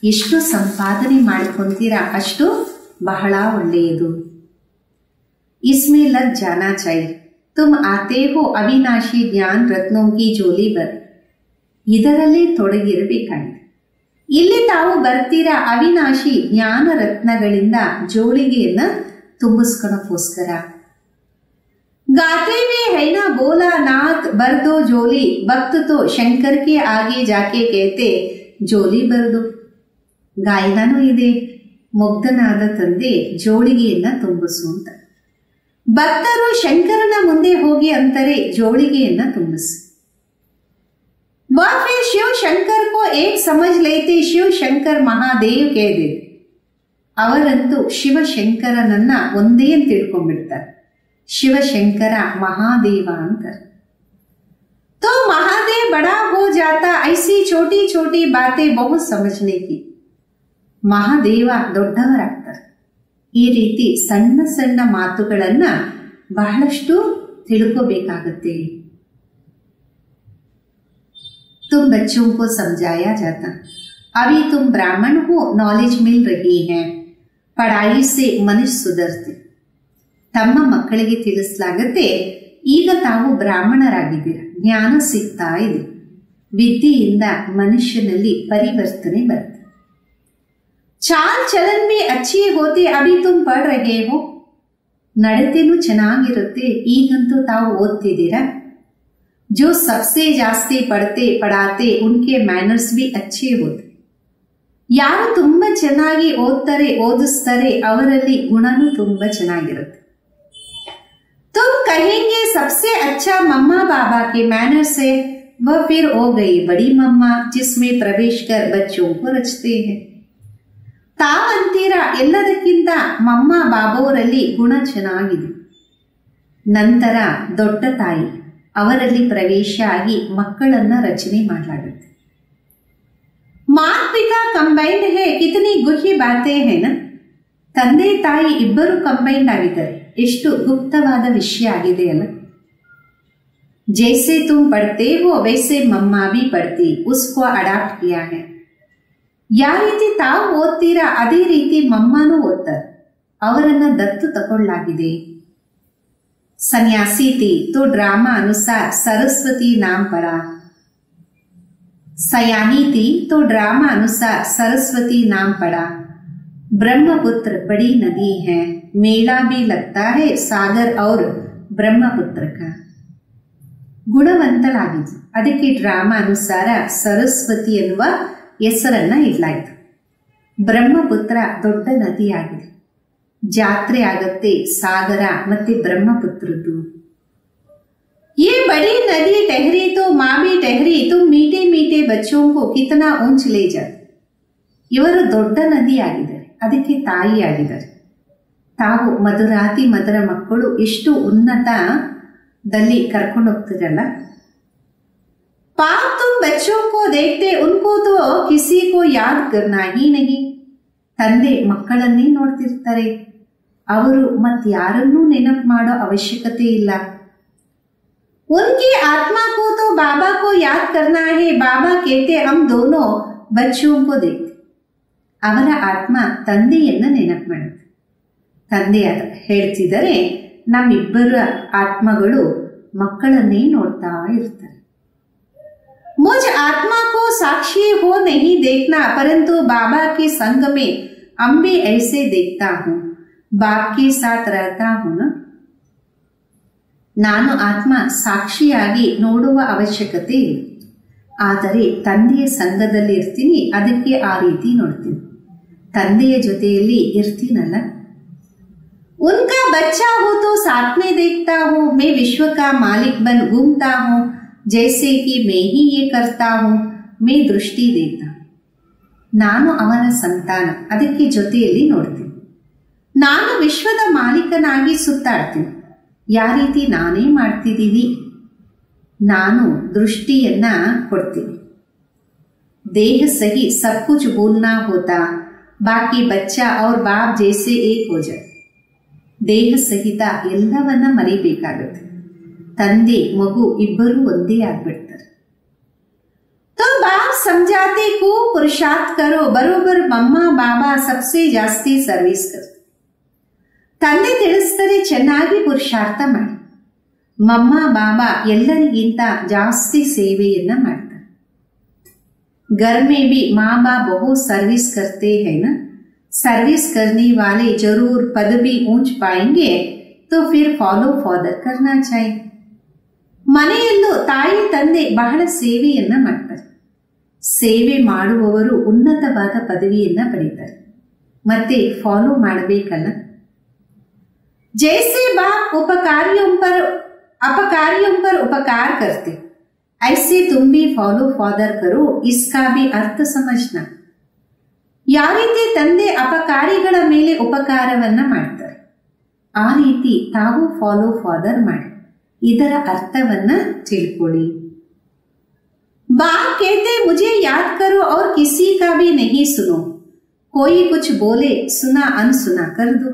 ಎಷ್ಟು ಸಂಪಾದನೆ ಮಾಡಿಕೊಂತೀರಾ ಅಷ್ಟು ಬಹಳ ಒಳ್ಳೆಯದು. इसमें लग जाना चाहिए. तुम आते हो अविनाशी ज्ञान रत्नों की झोली भर. ಇದರಲ್ಲೇ ತೊಡಗಿರಬೇಕಾಗಿದೆ. ಇಲ್ಲಿ ತಾವು ಬರ್ತೀರಾ ಅವಿನಾಶಿ ಜ್ಞಾನ ರತ್ನಗಳಿಂದ ಜೋಳಿಗೆಯನ್ನ ತುಂಬಿಸ್ಕೊಳ್ಳೋಕ್ಕೋಸ್ಕರ. गाते हुए है ना बोला नाथ भर दो झोली, भक्त तो शंकर के आगे जाके कहते झोली भर दो. ಗಾಯನೂ ಇದೆ, ಮುಗ್ಧನಾದ ತಂದೆ ಜೋಳಿಗೆಯನ್ನ ತುಂಬಿಸು ಅಂತ. ಭಕ್ತರು ಶಂಕರನ ಮುಂದೆ ಹೋಗಿ ಅಂತಾರೆ ಜೋಳಿಗೆಯನ್ನ ತುಂಬಿಸಿ. वह फिर शिव शंकर को एक समझ लेते, शिव शंकर महादेव कह देते. ಅವರಂತೂ ಶಿವಶಂಕರನನ್ನ ಒಂದೇ ಅಂತ ತಿಳ್ಕೊಂಡ್ಬಿಡ್ತಾರೆ, ಶಿವಶಂಕರ ಮಹಾದೇವ ಅಂತಾರೆ. तो महादेव बड़ा हो जाता, ऐसी छोटी छोटी बातें बहुत समझने की. ಮಹಾದೇವ ದೊಡ್ಡವರಾಗ್ತಾರೆ, ಈ ರೀತಿ ಸಣ್ಣ ಸಣ್ಣ ಮಾತುಗಳನ್ನ ಬಹಳಷ್ಟು ತಿಳ್ಕೋಬೇಕಾಗತ್ತೆ. तुम बच्चों को समझाया जाता, अभी तुम ब्राह्मण हो, नॉलेज मिल रही है, पढ़ाई से मनुष्य सुधरते. ತಮ್ಮ ಮಕ್ಕಳಿಗೆ ತಿಳಿಸಲಾಗತ್ತೆ, ಈಗ ತಾವು ಬ್ರಾಹ್ಮಣರಾಗಿದ್ದೀರ, ಜ್ಞಾನ ಸಿಗ್ತಾ ಇದೆ, ವಿದ್ಯೆಯಿಂದ ಮನುಷ್ಯನಲ್ಲಿ ಪರಿವರ್ತನೆ ಬರುತ್ತೆ. चाल चलन भी अच्छी होती, अभी तुम पढ़ रहे हो. ನಡತೆನೂ ಚೆನ್ನಾಗಿರುತ್ತೆ, ಈಗಂತೂ ತಾವು ಓದ್ತಿದ್ದೀರಾ. जो सबसे ಜಾಸ್ತಿ ಪढ़ते पढ़ाते उनके मैनर्स भी अच्छे होते. ಯಾರು ತುಂಬಾ ಚೆನ್ನಾಗಿ ಓದ್ತಾರೆ ಓದಿಸ್ತಾರೆ ಅವರಲ್ಲಿ ಗುಣನೂ ತುಂಬಾ ಚೆನ್ನಾಗಿರುತ್ತೆ. तुम कहेंगे सबसे अच्छा मम्मा बाबा के मैनर्स है, वह फिर हो गई बड़ी मम्मा जिसमें प्रवेश कर बच्चों को रचते हैं. ತಾವಂತೀರ ಎಲ್ಲದಕ್ಕಿಂತ ಮಮ್ಮ ಬಾಬೋರಲ್ಲಿ ಗುಣ ಚೆನ್ನಾಗಿದೆ, ನಂತರ ದೊಡ್ಡ ತಾಯಿ ಅವರಲ್ಲಿ ಪ್ರವೇಶ ಆಗಿ ಮಕ್ಕಳನ್ನ ರಚನೆ ಮಾಡಲಾಗುತ್ತೆ. ಮಾತ್ ಪಿತಾ ಕಂಬೈನ್ಡ್ ಹೇ, ಕಿತನಿ ಗುಹ್ಯ ಬಾತೆ ಹೇನ. ತಂದೆ ತಾಯಿ ಇಬ್ಬರು ಕಂಬೈನ್ಡ್ ಆಗಿದ್ದಾರೆ, ಎಷ್ಟು ಗುಪ್ತವಾದ ವಿಷಯ ಆಗಿದೆ ಅಲ್ಲ. ಜೈಸೆ ತುಮ್ ಪಡ್ತೆ ಹೋ ವೈಸೆ ಮಮ್ಮಾ ಭಿ ಪಡ್ತಿ, ಉಸ್ಕೋ ಅಡಾಪ್ಟ್ ಕಿಯಾ ಹೈ. ಯಾವ ರೀತಿ ತಾವು ಓದ್ತೀರಾ ಅದೇ ರೀತಿ ಮಮ್ಮನೂ ಓದ್ತಾರೆ, ಅವರನ್ನ ದತ್ತು ತಗೊಳ್ಳಲಾಗಿದೆ. सन्यासी थी तो ड्रामा अनुसार सरस्वती नाम पड़ा. सयानी थी तो ड्रामा अनुसार सरस्वती नाम पड़ा. ब्रह्मपुत्र बड़ी नदी है, मेला भी लगता है सागर और ब्रह्मपुत्र का. ಗುಣವಂತಳಾಗಿದ್ದು ಅದಕ್ಕೆ ಡ್ರಾಮಾ ಅನುಸಾರ ಸರಸ್ವತಿ ಎನ್ನುವ ಹೆಸರನ್ನ ಇಡಲಾಯಿತು. ಬ್ರಹ್ಮಪುತ್ರ ದೊಡ್ಡ ನದಿಯಾಗಿದೆ, ಜಾತ್ರೆ ಆಗತ್ತೆ ಸಾಗರ ಮತ್ತೆ ಬ್ರಹ್ಮಪುತ್ರದ್ದು. ये बड़ी नदी टहरी तो माँ भी टहरी, तुम मीठे मीठे बच्चों को कितना ऊंच ले जाते. ಇವರು ದೊಡ್ಡ ನದಿಯಾಗಿದ್ದಾರೆ, ಅದಕ್ಕೆ ತಾಯಿಯಾಗಿದ್ದಾರೆ. ತಾವು ಮಧುರಾತಿ ಮಧುರ ಮಕ್ಕಳು ಎಷ್ಟು ಉನ್ನತದಲ್ಲಿ ಕರ್ಕೊಂಡು ಹೋಗ್ತಿರಲ್ಲ. ಪಾಪ್ ತುಮ್ ಬಚ್ಚೋ ಕೋ ದೇಖ್ತೆ ಉನ್ಕೋ ತೋ ಕಿಸಿ ಕೋ ಯಾದ್ ಕರ್ನಾ ಹಿ ನಹಿ. ತಂದೆ ಮಕ್ಕಳನ್ನೇ ನೋಡ್ತಿರ್ತಾರೆ, ಅವರು ಮತ್ತಾರನ್ನೂ ನೆನಪು ಮಾಡೋ ಅವಶ್ಯಕತೆ ಇಲ್ಲ. ಉನ್ಕಿ ಆತ್ಮ ಕೋ ತೋ ಬಾಬಾ ಕೋ ಯಾದ್ ಕರ್ನಾ ಹೇ. ಬಾಬಾ ಕೇತೆ ಹಮ್ ದೋನೋ ಬಚ್ಚೋ ಕೋ ದೇಖ್ತೆ. ಅವರ ಆತ್ಮ ತಂದೆಯನ್ನ ನೆನಪು ಮಾಡುತ್ತೆ. ತಂದೆ ಹೇಳ್ತಿದ್ದಾರೆ, ನಮ್ಮಿಬ್ಬರ ಆತ್ಮಗಳು ಮಕ್ಕಳನ್ನೇ ನೋಡ್ತಾ ಇರ್ತಾರೆ. मुझ आत्मा को साक्षी हो नहीं देखना, परंतु बाबा के संग में हम भी ऐसे देखता हूँ, बाप के साथ रहता हूँ ना. ನಾನು ಆತ್ಮ ಸಾಕ್ಷಿಯಾಗಿ ನೋಡುವ ಅವಶ್ಯಕತೆ ಇಲ್ಲ, ಆದರೆ ತಂದೆಯ ಸಂಘದಲ್ಲಿ ಇರ್ತೀನಿ, ಅದಕ್ಕೆ ಆ ರೀತಿ ನೋಡ್ತೀನಿ. ತಂದೆಯ ಜೊತೆಯಲ್ಲಿ ಇರ್ತೀನಲ್ಲ. उनका बच्चा हो तो साथ में देखता हूँ, मैं विश्व का मालिक बन घूमता हूँ, जैसे कि मैं ही ये करता हूँ, मैं दृष्टि देता. ನಾನು ಅವನ ಸಂತಾನ, ಅದಕ್ಕೆ ಜೊತೆಯಲ್ಲಿ ನೋಡ್ತೀನಿ. ನಾನು ವಿಶ್ವದ ಮಾಲೀಕನಾಗಿ ಸುತ್ತಾಡ್ತೀನಿ, ಯಾವ ರೀತಿ ನಾನೇ ಮಾಡ್ತಿದ್ದೀನಿ, ನಾನು ದೃಷ್ಟಿಯನ್ನ ಕೊಡ್ತೀನಿ. ದೇಹ ಸಹಿ ಸಬ್ ಕುछ बोलना होता, बाकी बच्चा और बाप जैसे एक हो जाए. ದೇಹ ಸಹಿತ ಎಲ್ಲವನ್ನ ಮರಿಬೇಕಾಗುತ್ತೆ. ತಂದೆ ಮಗು ಇಬ್ಬರು ಒಂದೇ ಆಗ್ಬಿಡ್ತಾರೆ. तो बाप समझाते को पुरुषार्थ करो, बरोबर मम्मा बाबा सबसे ಜಾಸ್ತಿ ಸರ್ವಿಸ್ करते. ತಂದೆ ತಿಳಿಸ್ತಾರೆ, ಚೆನ್ನಾಗಿ ಪುರುಷಾರ್ಥ ಮಾಡಿ. ಮಮ್ಮ ಬಾಬಾ ಎಲ್ಲರಿಗಿಂತ ಜಾಸ್ತಿ ಸೇವೆಯನ್ನ ಮಾಡ್ತಾರೆ. घर में भी माँ बाप बहुत सर्विस करते हैं ना. सर्विस करने वाले जरूर पदवी ऊंच पाएंगे, तो फिर फॉलो फादर करना चाहिए. ಮನೆಯಲ್ಲೂ ತಾಯಿ ತಂದೆ ಬಹಳ ಸೇವೆಯನ್ನ ಮಾಡ್ತಾರೆ. ಸೇವೆ ಮಾಡುವವರು ಉನ್ನತವಾದ ಪದವಿಯನ್ನ ಪಡೀತಾರೆ, ಮತ್ತೆ ಫಾಲೋ ಮಾಡಬೇಕಲ್ಲ. जैसे बाप अपकारियों पर उपकार करते, ऐसे तुम भी फॉलो फादर करो, इसका भी अर्थ समझना. ಯಾವ ರೀತಿ ತಂದೆ ಅಪಕಾರಿಗಳ ಮೇಲೆ ಉಪಕಾರವನ್ನ ಮಾಡ್ತಾರೆ, ಆ ರೀತಿ ತಾವು ಫಾಲೋ ಫಾದರ್ ಮಾಡಿ, ಇದರ ಅರ್ಥವನ್ನ ತಿಳ್ಕೊಳ್ಳಿ. बाप कहते मुझे याद करो और किसी का भी नहीं सुनो, कोई कुछ बोले सुना अनसुना कर दो.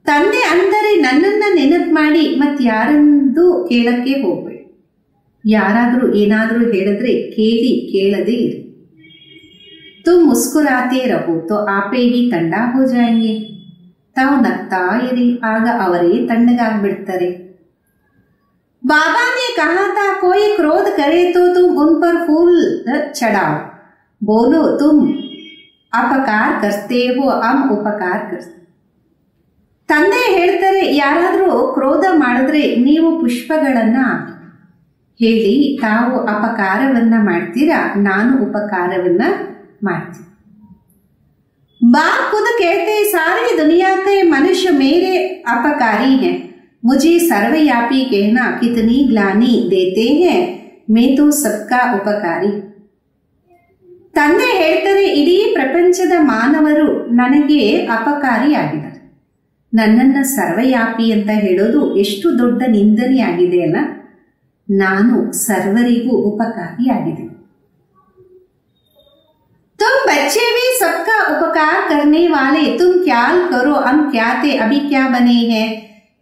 ತಂದೆ ಅಂದರೆ ನನ್ನನ್ನ ನೆನಪು ಮಾಡಿ ಮತ್ತಾರಂದು ಕೇಳಕ್ಕೆ ಹೋಗ್ಬೇಡಿ. ಯಾರಾದ್ರೂ ಏನಾದ್ರೂ ಹೇಳಿದ್ರೆ ಕೇಳಿ ಕೇಳದೆ ಇರಿ. तुम मुस्कुराते रहो तो आपे ही ठंडा हो जाएंगे. ತಾವು ನಗ್ತಾ ಇರಿ, ಆಗ ಅವರೇ ತಣ್ಣಗಾಗ್ಬಿಡ್ತಾರೆ. बाबा ने कहा था कोई क्रोध करे तो तुम उन पर फूल चढ़ाओ, बोलो तुम अपकार करते हो, हम उपकार करते. ತಂದೆ ಹೇಳ್ತಾರೆ, ಯಾರಾದ್ರೂ ಕ್ರೋಧ ಮಾಡಿದ್ರೆ ನೀವು ಪುಷ್ಪಗಳನ್ನ ಹಾಕಿ, ಹೇಳಿ ತಾವು ಅಪಕಾರವನ್ನ ಮಾಡ್ತೀರಾ, ನಾನು ಉಪಕಾರವನ್ನ ಮಾಡ್ತೀನಿ. बाप खुद कहते सारी दुनिया के मनुष्य मेरे अपकारी हैं, मुझे सर्वव्यापी कहना कितनी ग्लानि देते हैं, मैं तो सबका उपकारी. ತಂದೆ ಹೇಳ್ತಾರೆ, ಇಡೀ ಪ್ರಪಂಚದ ಮಾನವರು ನನಗೆ ಅಪಕಾರಿಯಾಗಿದ್ದಾರೆ. ನನ್ನನ್ನ ಸರ್ವವ್ಯಾಪಿ ಅಂತ ಹೇಳೋದು ಎಷ್ಟು ದೊಡ್ಡ ನಿಂದನೆಯಾಗಿದೆ ಅಲ್ಲ. ನಾನು ಸರ್ವರಿಗೂ ಉಪಕಾರಿಯಾಗಿದೆ. तुम बच्चे भी सबका उपकार करने वाले, तुम ख्याल करो हम क्या थे अभी क्या बने हैं,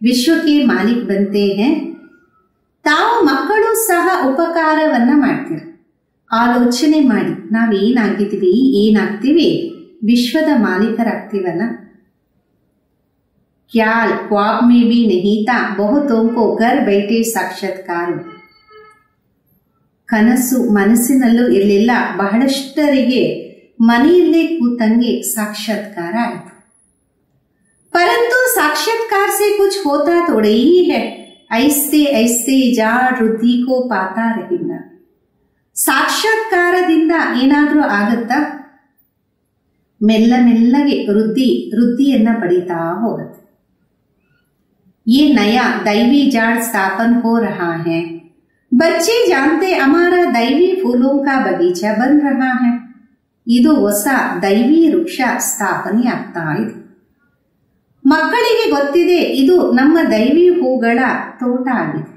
विश्व के मालिक बनते हैं. ತಾವು ಮಕ್ಕಳು ಸಹ ಉಪಕಾರವನ್ನ ಮಾಡ್ತೀರ. ಆಲೋಚನೆ ಮಾಡಿ, ನಾವೇನಾಗಿದ್ದೀವಿ, ಏನಾಗ್ತೀವಿ, ವಿಶ್ವದ ಮಾಲೀಕರಾಗ್ತೀವಲ್ಲ. ख्याल ख्वाब में भी नहीं था, बहुतों को घर बैठे साक्षात्कार. ಕನಸು ಮನಸ್ಸಿನಲ್ಲೂ ಇರಲಿಲ್ಲ, ಬಹಳಷ್ಟರಿಗೆ ಮನೆಯಲ್ಲೇ ಕೂತಂಗೆ ಸಾಕ್ಷಾತ್ಕಾರ ಆಯಿತು. परंतु साक्षात्कार से कुछ होता थोड़े ही है, ऐसे ऐसे जाड़ ವೃದ್ಧಿ को पाता रहेगा. ಸಾಕ್ಷಾತ್ಕಾರದಿಂದ ಏನಾದ್ರೂ ಆಗತ್ತಾ? ಮೆಲ್ಲ ಮೆಲ್ಲಗೆ ವೃದ್ಧಿಯನ್ನ ಪಡಿತಾ ಹೋಗುತ್ತೆ. ये नया दैवी जाड़ स्थापन हो रहा है. बच्चे जानते हमारा दैवी फूलों का बगीचा बन रहा है. ಇದು ಹೊಸ ದೈವಿ ವೃಕ್ಷ ಸ್ಥಾಪನೆ ಆಗ್ತಾ ಇದೆ. ಮಕ್ಕಳಿಗೆ ಗೊತ್ತಿದೆ ಇದು ನಮ್ಮ ದೈವಿ ಹೂಗಳ ತೋಟ ಆಗಿದೆ.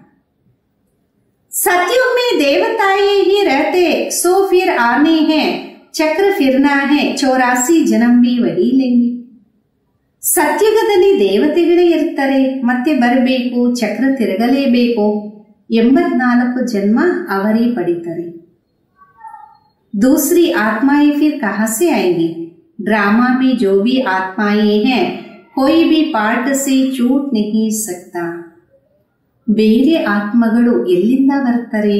सतयुग में देवताएं ही रहते सो फिर आने हैं चक्र फिरना है 84 जन्म भी वही लेंगे. ಸತ್ಯುಗದಲ್ಲಿ ದೇವತೆಗಳೇ ಇರ್ತಾರೆ, ಮತ್ತೆ ಬರಬೇಕು, ಚಕ್ರ ತಿರುಗಲೇಬೇಕು, 84 ಜನ್ಮ ಅವರೇ ಪಡಿತಾರೆ. दूसरी आत्माएं फिर कहां से आएंगी? ड्रामा में जो भी आत्माएं हैं कोई भी पार्ट से छूट नहीं सकता. ಬೇರೆ ಆತ್ಮಗಳು ಎಲ್ಲಿಂದ ಬರ್ತಾರೆ?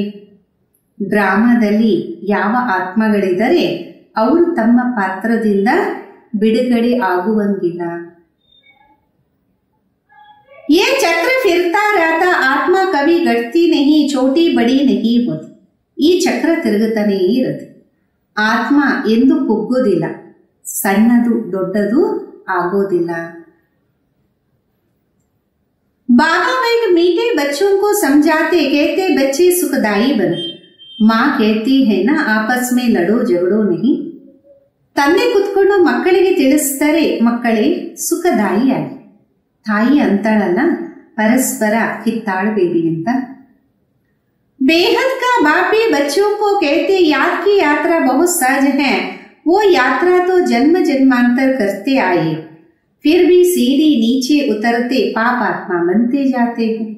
ಡ್ರಾಮಾದಲ್ಲಿ ಯಾವ ಆತ್ಮಗಳಿದ್ದಾರೆ ಅವರು ತಮ್ಮ ಪಾತ್ರದಿಂದ ಬಿಡುಗಡೆ ಆಗುವಂಗಿಲ್ಲ. ये चक्र फिरता रहता आत्मा कभी घटती नहीं छोटी बड़ी नहीं होती. ಈ ಚಕ್ರ ತಿರುಗುತ್ತಾನೇ ಇರುತ್ತೆ. ಆತ್ಮ ಎಂದು ಕುಗ್ಗೋದಿಲ್ಲ, ಸಣ್ಣದು ದೊಡ್ಡದು ಆಗೋದಿಲ್ಲ. बाबा एक मीठे बच्चों को समझाते, कहते बच्चे सुखदाई बनो. माँ कहती है ना आपस में लड़ो झगड़ो नहीं. ತಂದೆ ಕುತ್ಕೊಂಡು ಮಕ್ಕಳಿಗೆ ತಿಳಿಸ್ತಾರೆ, ಮಕ್ಕಳೇ ಸುಖದಾಯಿಯಾಗಿ. ತಾಯಿ ಅಂತಾಳಲ್ಲ, ಪರಸ್ಪರ ಕಿತ್ತಾಡಬೇಡಿ ಅಂತ. बेहद का बाप भी बच्चों को कहते याद की यात्रा बहुत सहज है. वो यात्रा तो जन्म जन्मांतर करते आए, फिर भी सीढ़ी नीचे उतरते पापात्मा बनते जाते हैं.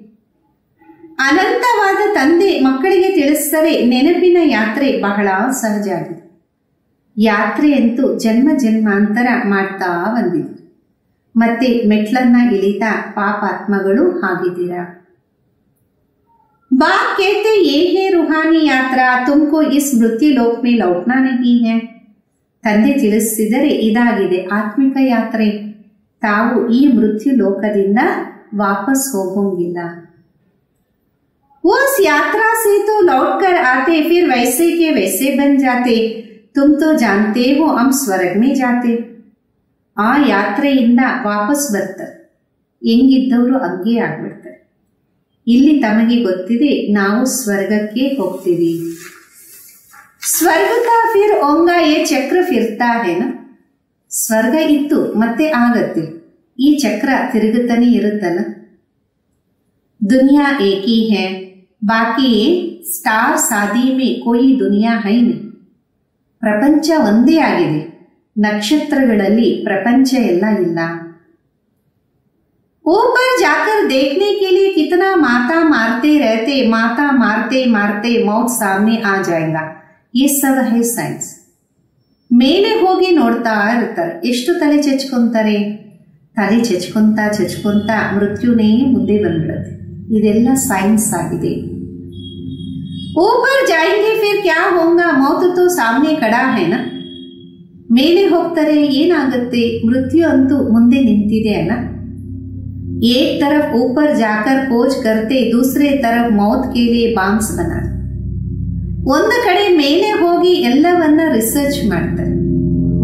ಅನಂತವಾದ ತಂದೆ ಮಕ್ಕಳಿಗೆ ತಿಳಿಸ್ತಾರೆ, ನೆನಪಿನ ಯಾತ್ರೆ ಬಹಳ ಸಹಜ ಆಗಿದೆ. ಯಾತ್ರೆ ಅಂತೂ ಜನ್ಮ ಜನ್ಮಾಂತರ ಮಾಡ್ತಾ ಬಂದಿದೆ, ಮತ್ತೆ ಮೆಟ್ಲನ್ನ ಇಳಿತಾ ಪಾಪಾತ್ಮಗಳು ಆಗಿದ್ದೀರಾ. बाप कहते ये है रूहानी यात्रा, तुमको इस मृत्यु लोक में लौटना नहीं है. ತಂದೆ ತಿಳಿಸಿದರೆ ಇದಾಗಿದೆ ಆತ್ಮಿಕ ಯಾತ್ರೆ, ತಾವು ಈ ಮೃತ್ಯು ಲೋಕದಿಂದ ವಾಪಸ್ ಹೋಗೋಂಗಿಲ್ಲ. उस यात्रा से तो लौट कर आते, फिर वैसे के वैसे बन जाते. तुम तो जानते हो हम स्वर्ग में जाते. ಆ ಯಾತ್ರೆಯಿಂದ ವಾಪಸ್ ಬರ್ತಾರೆ, ಹೆಂಗಿದ್ದವರು ಹಂಗೆ ಆಗ್ಬಿಡ್ತಾರೆ. ಇಲ್ಲಿ ತಮಗೆ ಗೊತ್ತಿದೆ ನಾವು ಸ್ವರ್ಗಕ್ಕೆ ಹೋಗ್ತೀವಿ. ಸ್ವರ್ಗ का फिर होगा ये चक्र फिरता है ना. ಸ್ವರ್ಗ ಇತ್ತು ಮತ್ತೆ ಆಗತ್ತೆ, ಈ ಚಕ್ರ ತಿರುಗುತ್ತಾನೆ ಇರುತ್ತಲ್ಲ. दुनिया एक ही है, बाकी स्टार शादी में कोई दुनिया है नहीं. ಪ್ರಪಂಚ ಒಂದೇ ಆಗಿದೆ, ನಕ್ಷತ್ರಗಳಲ್ಲಿ ಪ್ರಪಂಚ ಎಲ್ಲ ಇಲ್ಲ. ऊपर जाकर देखने के लिए कितना माता मारते रहते, माता मारते मारते मौत सामने आ जाएगा. ये सब है साइंस. ಮೇಲೆ ಹೋಗಿ ನೋಡ್ತಾ ಇರ್ತಾರೆ, ಎಷ್ಟು ತಲೆ ಚಚ್ಕೊಂತಾರೆ, ತಲೆ ಚಚ್ಕೊಂತ ಮೃತ್ಯುನೇ ಮುಂದೆ ಬಂದ್ಬಿಡುತ್ತೆ. ಇದೆಲ್ಲ ಸೈನ್ಸ್ ಆಗಿದೆ. ऊपर जाएंगे फिर क्या होगा, मौत तो सामने खड़ा है ना. ಮೇಲೆ ಹೋಗ್ತಾರೆ ಏನಾಗುತ್ತೆ, ಮೃತ್ಯು ಅಂತೂ ಮುಂದೆ ನಿಂತಿದೆ ಅಲ್ಲ. एक तरफ ऊपर जाकर खोज करते, दूसरे तरफ मौत के लिए बांब्स बनाते. ಒಂದು ಕಡೆ ಮೇಲೆ ಹೋಗಿ ಎಲ್ಲವನ್ನ ರಿಸರ್ಚ್ ಮಾಡ್ತಾರೆ,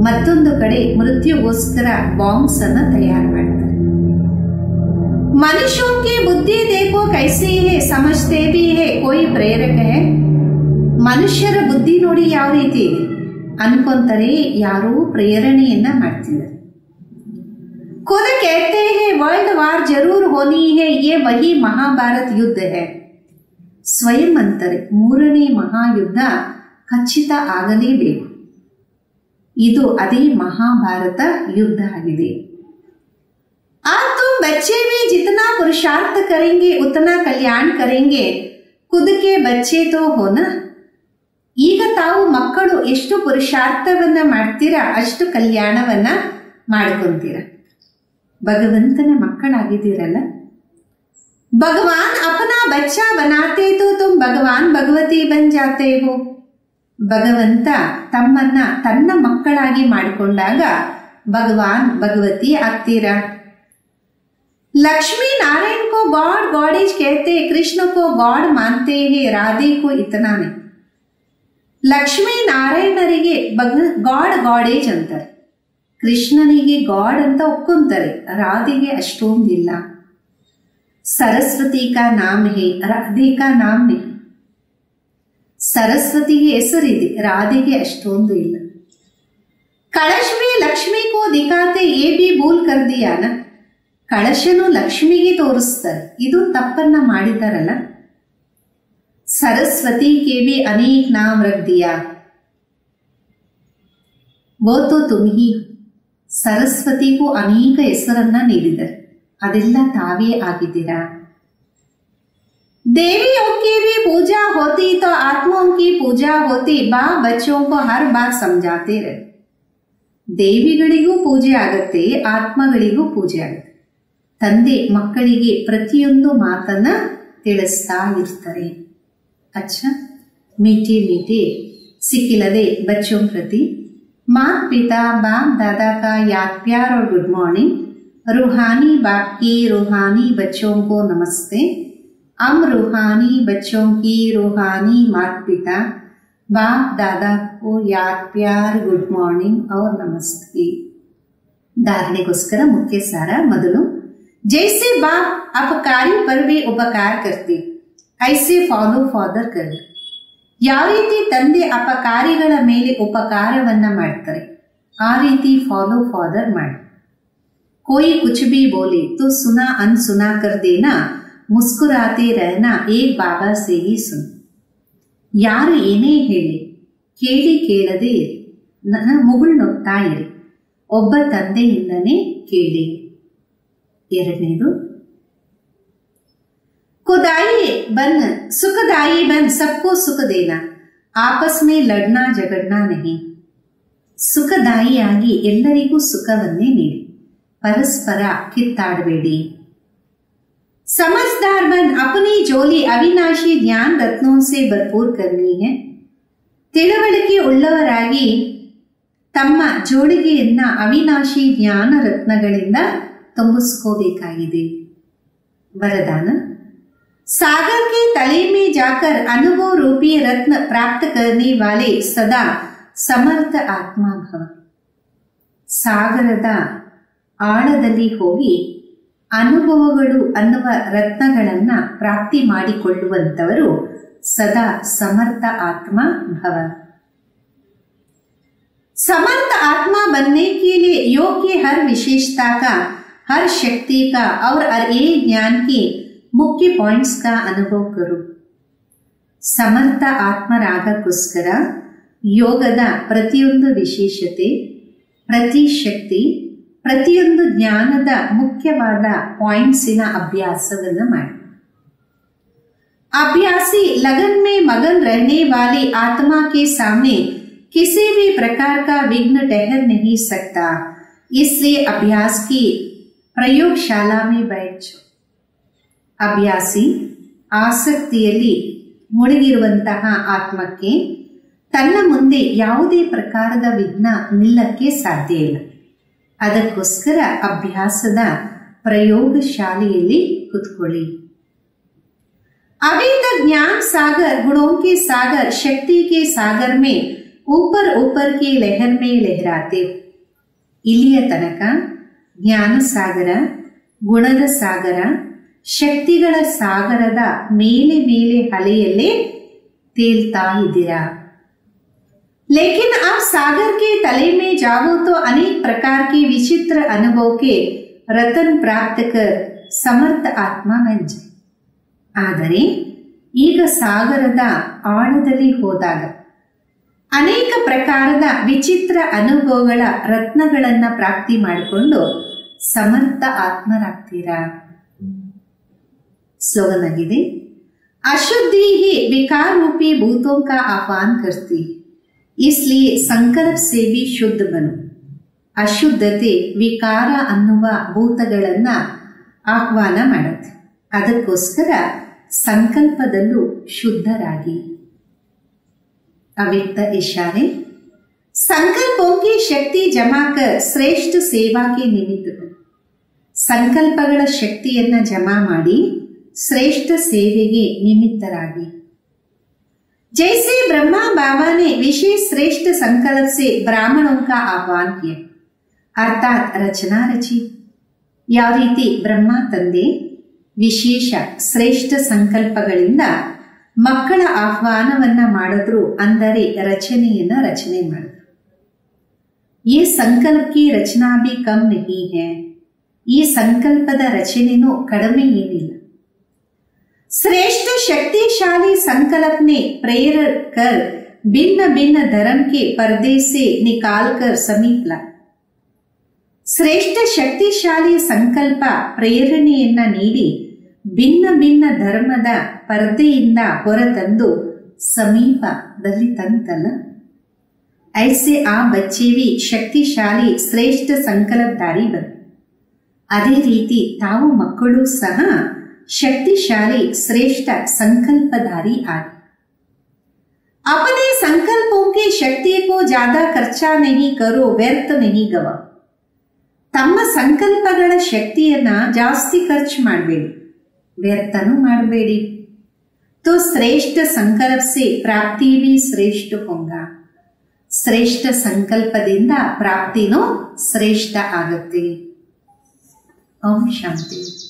ಮತ್ತೊಂದು ಕಡೆ ಮೃತ್ಯುಗೋಸ್ಕರ ಬಾಂಬ್ಸ್ ಅನ್ನ ತಯಾರು ಮಾಡ್ತಾರೆ. ಮನುಷ್ಯೋं की बुद्धि देखो कैसी है, समझते भी है कोई प्रेरक है. ಮನುಷ್ಯರ ಬುದ್ಧಿ ನೋಡಿ ಯಾವ ರೀತಿ ಇದೆ, ಅನ್ಕೊಂತಾರೆ ಯಾರೋ ಪ್ರೇರಣೆಯನ್ನ ಮಾಡ್ತಿದ್ದಾರೆ. खुद कहते हैं वर्ल्ड वार जरूर होनी है, ये वही महाभारत युद्ध है. ಸ್ವಯಂ ಅಂತಾರೆ ಮೂರನೇ ಮಹಾಯುದ್ಧ ಖಚಿತ ಆಗಲೇಬೇಕು, ಇದು ಅದೇ ಮಹಾಭಾರತ ಯುದ್ಧ ಆಗಿದೆ. आज तुम बच्चे भी जितना पुरुषार्थ करेंगे उतना कल्याण करेंगे. खुद के बच्चे तो हो ना. ಈಗ ತಾವು ಮಕ್ಕಳು ಎಷ್ಟು ಪುರುಷಾರ್ಥವನ್ನ ಮಾಡ್ತೀರಾ ಅಷ್ಟು ಕಲ್ಯಾಣವನ್ನ ಮಾಡ್ಕೊಂತೀರಾ. ಭಗವಂತನ ಮಕ್ಕಳಾಗಿದ್ದೀರಲ್ಲ. भगवान अपना बच्चा बनाते तो तुम भगवान भगवती बन जाते हो. ಭಗವಂತ ತಮ್ಮನ್ನ ತನ್ನ ಮಕ್ಕಳಾಗಿ ಮಾಡಿಕೊಂಡಾಗ ಭಗವಾನ್ ಭಗವತಿ ಆಗ್ತೀರಾ. लक्ष्मी नारायण को गॉड गॉडेज कहते, कृष्ण को गॉड मानते हैं, राधे को इतना नहीं. ಲಕ್ಷ್ಮೀ ನಾರಾಯಣರಿಗೆ ಗಾಡ್ ಗಾಡೇಜ್ ಅಂತಾರೆ, ಕೃಷ್ಣನಿಗೆ ಗಾಡ್ ಅಂತ ಒಪ್ಕೊಂತಾರೆ, ರಾಧೆಗೆ ಅಷ್ಟೊಂದಿಲ್ಲ. ಸರಸ್ವತಿ ಕಾ ನಾಮ್ ಹೇ, ರಾಧೆ ಕಾ ನಾಮ್ नहीं. ಸರಸ್ವತಿಗೆ ಹೆಸರಿದೆ, ರಾಧೆಗೆ ಅಷ್ಟೊಂದು ಇಲ್ಲ. कलश में लक्ष्मी को दिखाते ये भी भूल कर दिया ना. ಕಳಶನು ಲಕ್ಷ್ಮಿಗೆ ತೋರಿಸ್ತಾರೆ, ಇದು ತಪ್ಪನ್ನ ಮಾಡಿದಾರಲ್ಲ. सरस्वती के भी अनेक नाम रख दिया, वो तो तुम ही. ಸರಸ್ವತಿಗೂ ಅನೇಕ ಹೆಸರನ್ನ ನೀಡಿದ್ದಾರೆ, ಅದೆಲ್ಲ ತಾವೇ ಆಗಿದ್ದೀರಾ. देवियों की भी पूजा होती तो आत्माओं की पूजा होती. बाप बच्चों को हर बार समझाते रहे. ದೇವಿಗಳಿಗೂ ಪೂಜೆ ಆಗತ್ತೆ, ಆತ್ಮಗಳಿಗೂ ಪೂಜೆ ಆಗತ್ತೆ. ತಂದೆ ಮಕ್ಕಳಿಗೆ ಪ್ರತಿಯೊಂದು ಮಾತನ್ನ ತಿಳಿಸ್ತಾ ಇರ್ತಾರೆ. अच्छा मीठे मीठे सिखिलदे बच्चों प्रति माता पिता बाप दादा का याद प्यार और गुड मॉर्निंग. रूहानी बाप की रूहानी बच्चों को नमस्ते. हम रूहानी बच्चों की रूहानी माता पिता बाप दादा को याद प्यार गुड मॉर्निंग और नमस्ते. धारणेಗೋಸ್ಕರ ಮುಖ್ಯ ಸಾರ. ಮೊದಲು, जैसे बाप अपकारी पर भी उपकार करते ऐसे फॉलो फादर कर. ಯಾವ ರೀತಿ ತಂದೆ ಅಪಕಾರಿಗಳ ಮೇಲೆ ಉಪಕಾರವನ್ನ ಮಾಡ್ತಾರೆ, ಆ ರೀತಿ ಫಾಲೋ ಫಾದರ್ ಮಾಡಿ. कोई कुछ भी बोले तो सुना अनसुना कर देना, मुस्कुराते रहना एक बाबा से ही सुन. ಯಾರು ಏನೇ ಹೇಳಿ ಕೇಳಿ ಕೇಳದೆ ಇರಿ, ಮುಗುಳ್ನೊತ್ತಾ ಇರಿ, ಒಬ್ಬ ತಂದೆಯಿಂದನೇ ಕೇಳಿ. ಎರಡನೇದು, खुदाई बन सुखदाई बन सबको सुख देना, आपस में लड़ना झगड़ना नहीं. ಸುಖದಾಯಿಯಾಗಿ ಎಲ್ಲರಿಗೂ ಸುಖವನ್ನೇ ನೀಡಿ, ಪರಸ್ಪರ ಕಿತ್ತಾಡಬೇಡಿ. समझदार बन अपनी झोली अविनाशी ज्ञान रत्नों से भरपूर करनी है. ತಿಳುವಳಿಕೆ ಉಳ್ಳವರಾಗಿ ತಮ್ಮ ಜೋಳಿಗೆಯನ್ನ ಅವಿನಾಶಿ ಜ್ಞಾನ ರತ್ನಗಳಿಂದ ತುಂಬಿಸ್ಕೋಬೇಕಾಗಿದೆ. वरदान, सागर के तले में जाकर अनुभव रूपी रत्न प्राप्त करने वाले सदा समर्थ आत्मा भव. ಸಾಗರದ ಆಳದಲ್ಲಿ ಹೋಗಿ ಅನುಭವಗಳು ಅನ್ನುವ ರತ್ನಗಳನ್ನ ಪ್ರಾಪ್ತಿ ಮಾಡಿಕೊಳ್ಳುವಂತವರು ಸದಾ ಸಮರ್ಥ ಆತ್ಮ ಭವ. समर्थ आत्मा बनने के लिए योग की हर विशेषता का, हर शक्ति का और हर एक ज्ञान के मुख्य पॉइंट्स का अनुभव करो. ಸಮರ್ಥ ಆತ್ಮರಾಗಕ್ಕೋಸ್ಕರ ಯೋಗದ ಪ್ರತಿಯೊಂದು ವಿಶೇಷತೆ, ಪ್ರತಿ ಶಕ್ತಿ, ಪ್ರತಿಯೊಂದು ಜ್ಞಾನದ ಮುಖ್ಯವಾದ ಪಾಯಿಂಟ್ಸಿನ ಅಭ್ಯಾಸವನ್ನ ಮಾಡಿ. अभ्यासी लगन में मगन रहने वाली आत्मा के सामने किसी भी प्रकार का विघ्न ठहर नहीं सकता. इसलिए अभ्यास की प्रयोगशाला में बैठ जाओ. ಅಭ್ಯಾಸಿ ಆಸಕ್ತಿಯಲ್ಲಿ ಮುಳುಗಿರುವಂತಹ ಆತ್ಮಕ್ಕೆ ತನ್ನ ಮುಂದೆ ಯಾವುದೇ ಪ್ರಕಾರದ ವಿಘ್ನ ನಿಲ್ಲಕ್ಕೆ ಸಾಧ್ಯ ಇಲ್ಲ. ಅದಕ್ಕೋಸ್ಕರ ಅಭ್ಯಾಸದ ಪ್ರಯೋಗಶಾಲೆಯಲ್ಲಿ ಕುತ್ಕೊಳ್ಳಿ. अभी तक ज्ञान सागर, गुणों के सागर, शक्ति के सागर में ऊपर ऊपर की लहर में लहराते. ಇಲ್ಲಿಯ ತನಕ ಜ್ಞಾನ ಸಾಗರ, ಗುಣದ ಸಾಗರ, ಶಕ್ತಿಗಳ ಸಾಗರದ ಮೇಲೆ ಮೇಲೆ ಅಲೆಯಲ್ಲೇ ತೇಲ್ತಾ ಇದ್ದೀರಾ. लेकिन अब सागर के तले में जाओ तो अनेक प्रकार के विचित्र अनुभव के रतन प्राप्त कर समर्थ आत्मा बन जाए. ಆದರೆ ಈಗ ಸಾಗರದ ಆಳದಲ್ಲಿ ಹೋದಾಗ ಅನೇಕ ಪ್ರಕಾರದ ವಿಚಿತ್ರ ಅನುಭವಗಳ ರತ್ನಗಳನ್ನ ಪ್ರಾಪ್ತಿ ಮಾಡಿಕೊಂಡು ಸಮರ್ಥ ಆತ್ಮರಾಗ್ತೀರಾ. स्लोगन आಗಿದೆ, अशुद्धि ही विकार रूपी भूतों का आह्वान करती, इसलिए संकल्प से भी शुद्ध बनो. ಅಶುದ್ಧತೆ ವಿಕಾರ ಅನ್ನುವ ಭೂತಗಳನ್ನ ಆಹ್ವಾನ ಮಾಡುತ್ತೆ. ಅದಕ್ಕೋಸ್ಕರ ಸಂಕಲ್ಪದಲ್ಲೂ ಶುದ್ಧರಾಗಿ. ಅವ್ಯಕ್ತ इशारे, संकल्पों की शक्ति जमा कर श्रेष्ठ सेवा के निमित्त बनो. ಸಂಕಲ್ಪಗಳ ಶಕ್ತಿಯನ್ನ ಜಮಾ ಮಾಡಿ ಶ್ರೇಷ್ಠ ಸೇವೆಗೆ ನಿಮಿತ್ತರಾಗಿ. जैसे ब्रह्मा बाबा ने विशेष श्रेष्ठ संकल्प से ब्राह्मणों का आह्वान किया, अर्थात रचना रची. ಯಾವ ರೀತಿ ಬ್ರಹ್ಮ ತಂದೆ ವಿಶೇಷ ಶ್ರೇಷ್ಠ ಸಂಕಲ್ಪಗಳಿಂದ ಮಕ್ಕಳ ಆಹ್ವಾನವನ್ನ ಮಾಡಿದ್ರು, ಅಂದರೆ ರಚನೆಯನ್ನ ರಚನೆ ಮಾಡಿದ್ರು. ये संकल्प की रचना भी कम नहीं है. ಈ ಸಂಕಲ್ಪದ ರಚನೆನೂ ಕಡಿಮೆ ಏನಿಲ್ಲ. श्रेष्ठ शक्तिशाली संकल्प ने प्रेरण कर भिन्न भिन्न धर्म के पर्दे से निकालकर समीप ला. ಶ್ರೇಷ್ಠ ಶಕ್ತಿಶಾಲಿ ಸಂಕಲ್ಪ ಪ್ರೇರಣೆಯನ್ನ ನೀಡಿ ಭಿನ್ನ ಭಿನ್ನ ಧರ್ಮದ ಪರ್ದೆಯಿಂದ ಹೊರತಂದು ಸಮೀಪದಲ್ಲಿ ತಂತಲ್ಲ. ಐಸೆ ಆ ಬಚ್ಚೆ भी ಶಕ್ತಿಶಾಲಿ ಶ್ರೇಷ್ಠ ಸಂಕಲ್ಪಧಾರಿ ಬನ್. ಅದೇ ರೀತಿ ತಾವು ಮಕ್ಕಳು ಸಹ शक्तिशाली श्रेष्ठ संकल्पधारी आदि. अपने संकल्पों की शक्ति को ज्यादा खर्चा नहीं करो, व्यर्थ नहीं गवा. तಮ್ಮ ಸಂಕಲ್ಪಗಳ ಶಕ್ತಿಯನ್ನ ಜಾಸ್ತಿ ಖರ್ಚು ಮಾಡಬೇಡಿ, ವ್ಯರ್ಥನೂ ಮಾಡಬೇಡಿ. तो श्रेष्ठ संकल्प से प्राप्ति भी श्रेष्ठ होगा. ಶ್ರೇಷ್ಠ ಸಂಕಲ್ಪದಿಂದ ಪ್ರಾಪ್ತಿನೂ ಶ್ರೇಷ್ಠ ಆಗುತ್ತೆ. ಓಂ ಶಾಂತಿ.